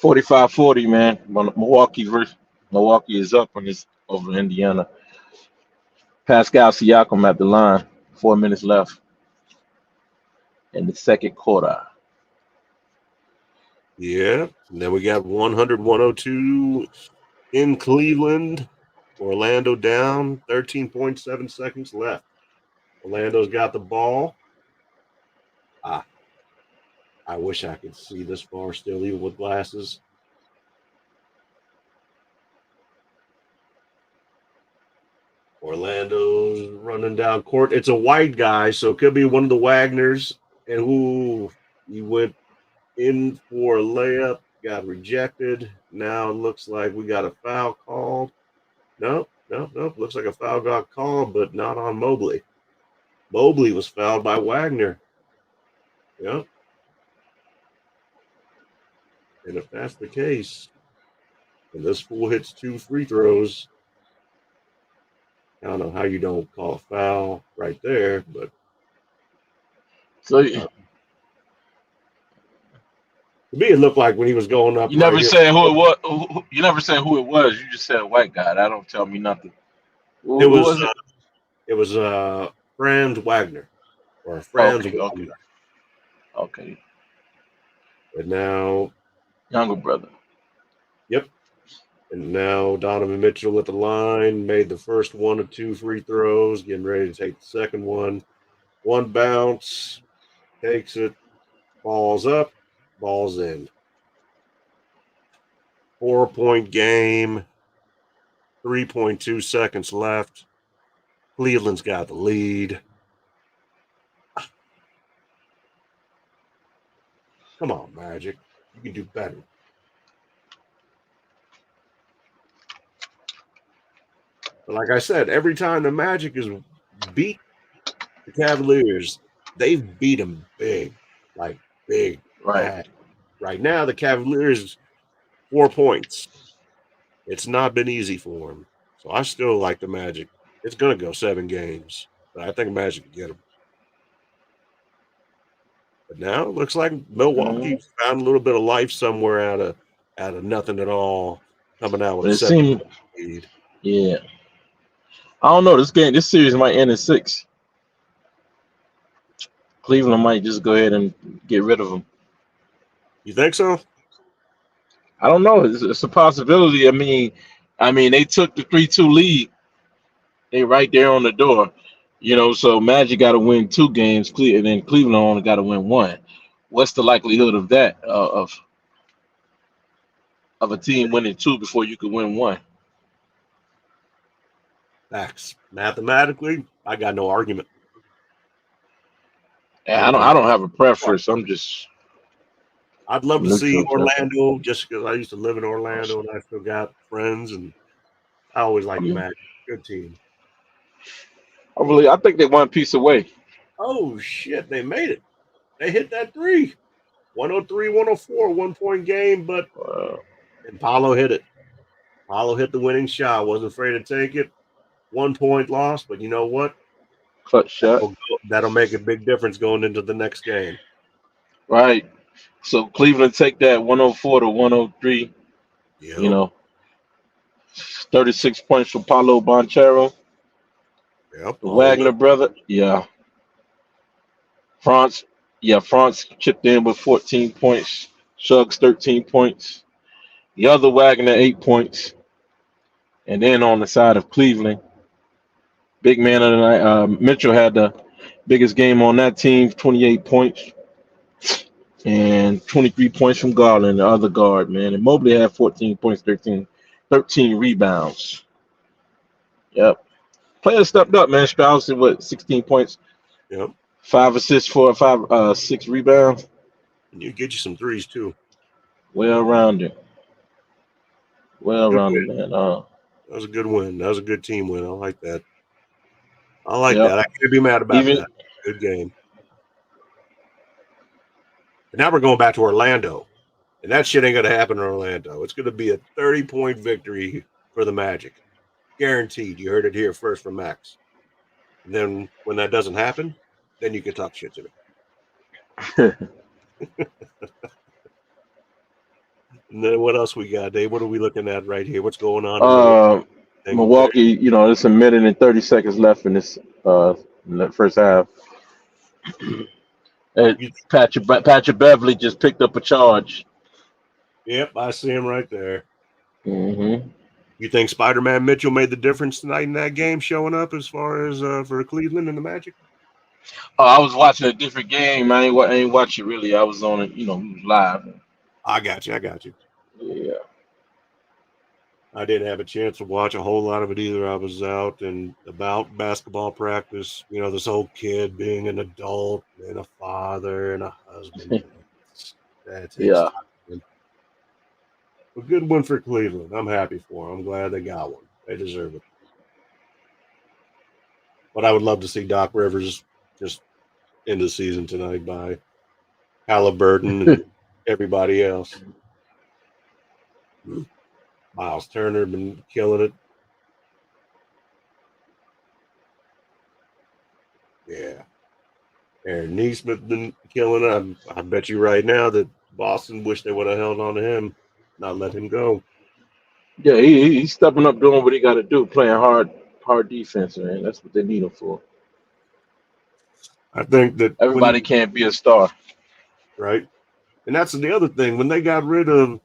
45-40, man. Milwaukee is up on this over Indiana. Pascal Siakam at the line. 4 minutes left in the second quarter. Yeah. And then we got 100, 102 in Cleveland. Orlando down, 13.7 seconds left. Orlando's got the ball. Ah, I wish I could see this far still, even with glasses. Orlando's running down court. It's a white guy, so it could be one of the Wagners. And who he went in for a layup, got rejected. Now it looks like we got a foul called. Nope. Looks like a foul got called, but not on Mobley. Mobley was fouled by Wagner. Yep. And if that's the case, and this fool hits 2 free throws, I don't know how you don't call a foul right there, but So to me it looked like when he was going up you right never here. said who it was. You never said who it was. You just said a white guy. That don't tell me nothing. It Who was was it? Franz Wagner or Franz Okay, okay, Wagner. okay. And now, Younger brother. yep. And now Donovan Mitchell at the line made the first one of 2 free throws, getting ready to take the second one. One bounce, takes it, balls up, balls in. 4-point game, 3.2 seconds left. Cleveland's got the lead. Come on, Magic. You can do better. But like I said, every time the Magic is beat the Cavaliers, they've beat them big, like big, Right. bad. Right now, the Cavaliers 4 points. It's not been easy for them. So I still like the Magic. It's going to go 7 games, but I think Magic can get them. But now it looks like Mhm. Milwaukee found a little bit of life somewhere out of nothing at all, coming out with But a it 7 seemed, lead. yeah. I don't know. This series might end in 6. Cleveland might just go ahead and get rid of them. You think so? I don't know. It's a possibility. I mean, they took the 3-2 lead. They right there on the door. So Magic got to win 2 games, and then Cleveland only got to win 1. What's the likelihood of that? Of a team winning 2 before you could win 1? Facts. Mathematically, I got no argument. Yeah, I'm I don't. I going. don't have a preference. I'm just I'd love to see neutral type of. Orlando just because I used to live in Orlando and I still got friends, and I always like the Yeah. Magic. Good team. I think they one piece away. Oh, shit. They made it. They hit that three. 103, 104, 1 point game, but Uh, and Paulo hit it. Paulo hit the winning shot. Wasn't afraid to take it. 1 point loss, but you know what? clutch shot. That'll make a big difference going into the next game. Right. So Cleveland take that 104 to 103. You Yep. know, 36 points for Paulo Banchero, Yep. the The whole Wagner brother. Yeah. France. Yeah, France chipped in with 14 points. Suggs 13 points. The other Wagner 8 points. And then on the side of Cleveland, big man of the night, Mitchell had the biggest game on that team, 28 points. And 23 points from Garland, the other guard, man. And Mobley had 14 points, 13 rebounds. Yep. Players stepped up, man. Strauss at 16 points, Yep. 5 assists for 6 rebounds. And you get you some threes too. Well rounded. Well Good rounded, win. man. That was a good win. That was a good team win. I like that. I like Yep. that. I can't be mad about Even that. Good game. And now we're going back to Orlando. And that shit ain't going to happen in Orlando. It's going to be a 30-point victory for the Magic. Guaranteed. You heard it here first from Max. And then when that doesn't happen, then you can talk shit to me. And then what else we got, Dave? What are we looking at right here? What's going on in Milwaukee? uh Milwaukee, it's a minute and 30 seconds left in the first half. And You, Patrick Beverly just picked up a charge. yep, I see him right there. Hmm. You think Spider-Man Mitchell made the difference tonight in that game, showing up as far as for Cleveland and the Magic? Oh, I was watching a different game. I ain't watch it really. I was on it, we was live. I got you. I got you. Yeah. I didn't have a chance to watch a whole lot of it either. I was out and about basketball practice. This whole kid being an adult and a father and a husband. That takes Yeah. time. A good one for Cleveland. I'm happy for them. I'm glad they got one. They deserve it. But I would love to see Doc Rivers just end the season tonight by Halliburton and everybody else. Miles Turner been killing it. Yeah. Aaron Neesmith been killing it. I bet you right now that Boston wish they would have held on to him, not let him go. Yeah, he's stepping up, doing what he got to do, playing hard defense, man. That's what they need him for. I think that when Everybody can't be a star. right, and that's the other thing when they got rid of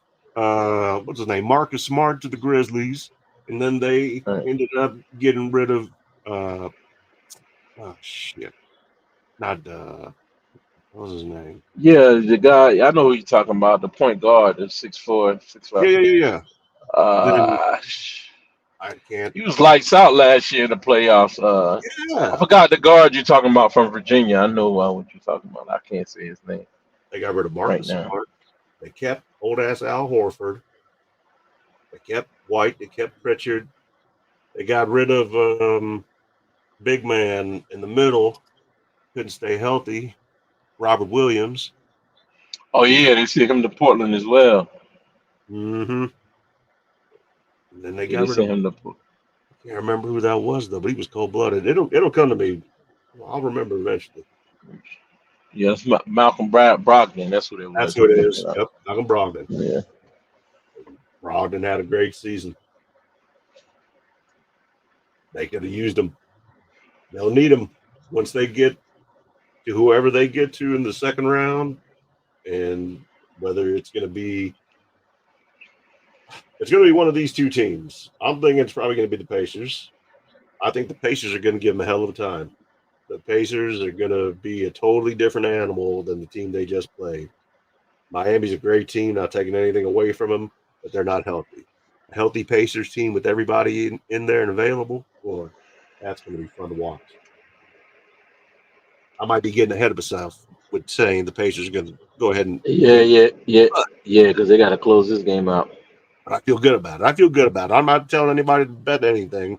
what's his name, Marcus Smart to the Grizzlies, and then they Right. ended up getting rid of uh oh shit, not what was his name? Yeah, the guy I know who you're talking about, the point guard, the 6'4", 6'5". Yeah. Then Uh, I can't. he was lights out last year in the playoffs. I Yeah, forgot the guard you're talking about from Virginia. I know what you're talking about. I can't say his name they got rid of right Marcus now. Smart. They kept old ass Al Horford. They kept White. They kept Pritchard. They got rid of big man in the middle. Couldn't stay healthy. Robert Williams. Oh yeah, they sent him to Portland as well. Mm-hmm. And then they Yeah, they got rid of. sent him to. I can't remember who that was though, but he was cold blooded. It'll come to me. I'll remember eventually. Yeah, it's Malcolm Brogdon. That's what it That's was. who I'm it thinking is. of. Yep, Malcolm Brogdon. Yeah. Brogdon had a great season. They could have used him. They'll need him once they get to whoever they get to in the second round, and whether it's going to be one of these two teams. I'm thinking it's probably going to be the Pacers. I think the Pacers are going to give them a hell of a time. The Pacers are going to be a totally different animal than the team they just played. Miami's a great team, not taking anything away from them, but they're not healthy. A healthy Pacers team with everybody in there and available, boy, that's going to be fun to watch. I might be getting ahead of myself with saying the Pacers are going to go ahead and Yeah, win, yeah, yeah, but yeah. Because they got to close this game out. I feel good about it. I feel good about it. I'm not telling anybody to bet anything,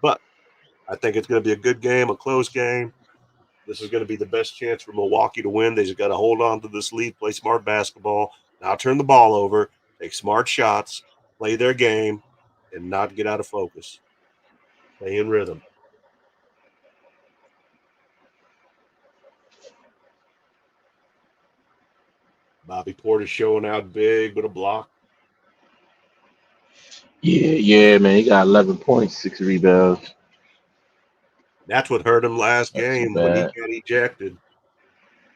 but I think it's going to be a good game, a close game. This is going to be the best chance for Milwaukee to win. They just got to hold on to this lead, play smart basketball, not turn the ball over, take smart shots, play their game, and not get out of focus. Stay in rhythm. Bobby Porter showing out big with a block. Yeah, yeah, man. He got 11 points, 6 rebounds. That's what hurt him last Not too game when he bad. got ejected.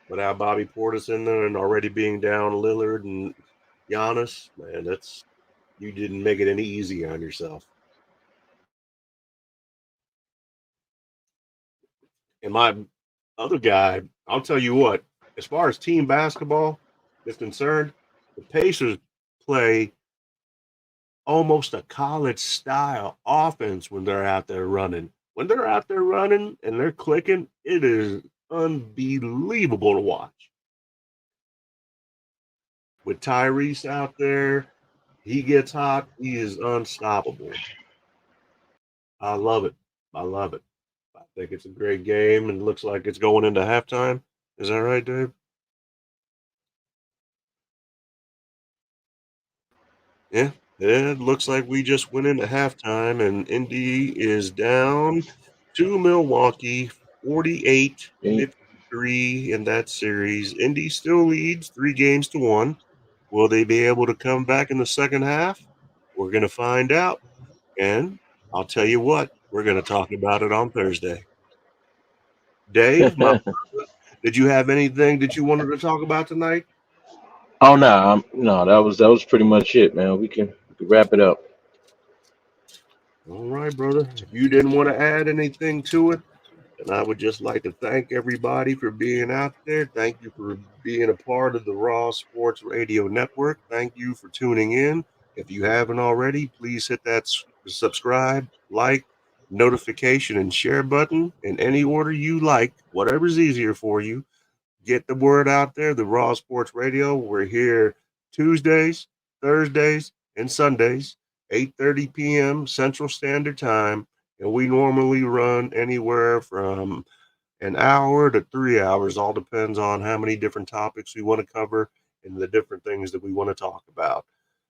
Without Bobby Portis in there and already being down Lillard and Giannis, man, that's you didn't make it any easier on yourself. And my other guy, I'll tell you what, as far as team basketball is concerned, the Pacers play almost a college style offense when they're out there running. When they're out there running and they're clicking, it is unbelievable to watch. With Tyrese out there, he gets hot, he is unstoppable. I love it. I love it. I think it's a great game and it looks like it's going into halftime. Is that right, Dave? Yeah. It looks like we just went into halftime and Indy is down to Milwaukee 48 Ain't 53 in that series. Indy still leads 3 games to 1. Will they be able to come back in the second half? We're going to find out. And I'll tell you what, we're going to talk about it on Thursday. Dave, did you have anything that you wanted to talk about tonight? Oh no, no, that was pretty much it, man. We can wrap it up. All right, brother. If you didn't want to add anything to it, and I would just like to thank everybody for being out there. Thank you for being a part of the Raw Sports Radio Network. Thank you for tuning in. If you haven't already, please hit that subscribe, like, notification, and share button in any order you like, whatever's easier for you. Get the word out there. The Raw Sports Radio. We're here Tuesdays, Thursdays, and Sundays, 8:30 p.m. Central Standard Time, and we normally run anywhere from an hour to 3 hours. All depends on how many different topics we want to cover and the different things that we want to talk about.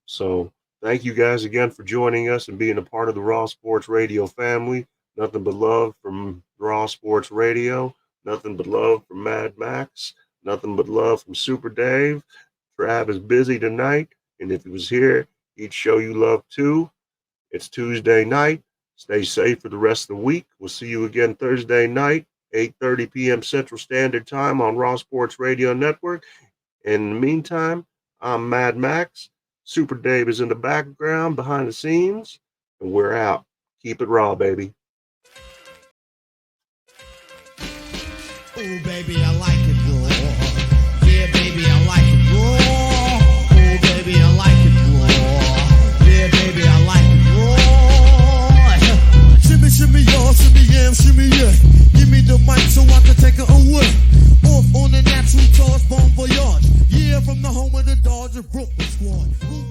So, thank you guys again for joining us and being a part of the Raw Sports Radio family. Nothing but love from Raw Sports Radio. Nothing but love from Mad Max. Nothing but love from Super Dave. Trav is busy tonight, and if he was here, he'd show you love too. It's Tuesday night. Stay safe for the rest of the week. We'll see you again Thursday night, 8:30 p.m. Central Standard Time on Raw Sports Radio Network. In the meantime, I'm Mad Max. Super Dave is in the background behind the scenes, and we're out. Keep it raw, baby. Ooh, baby, I like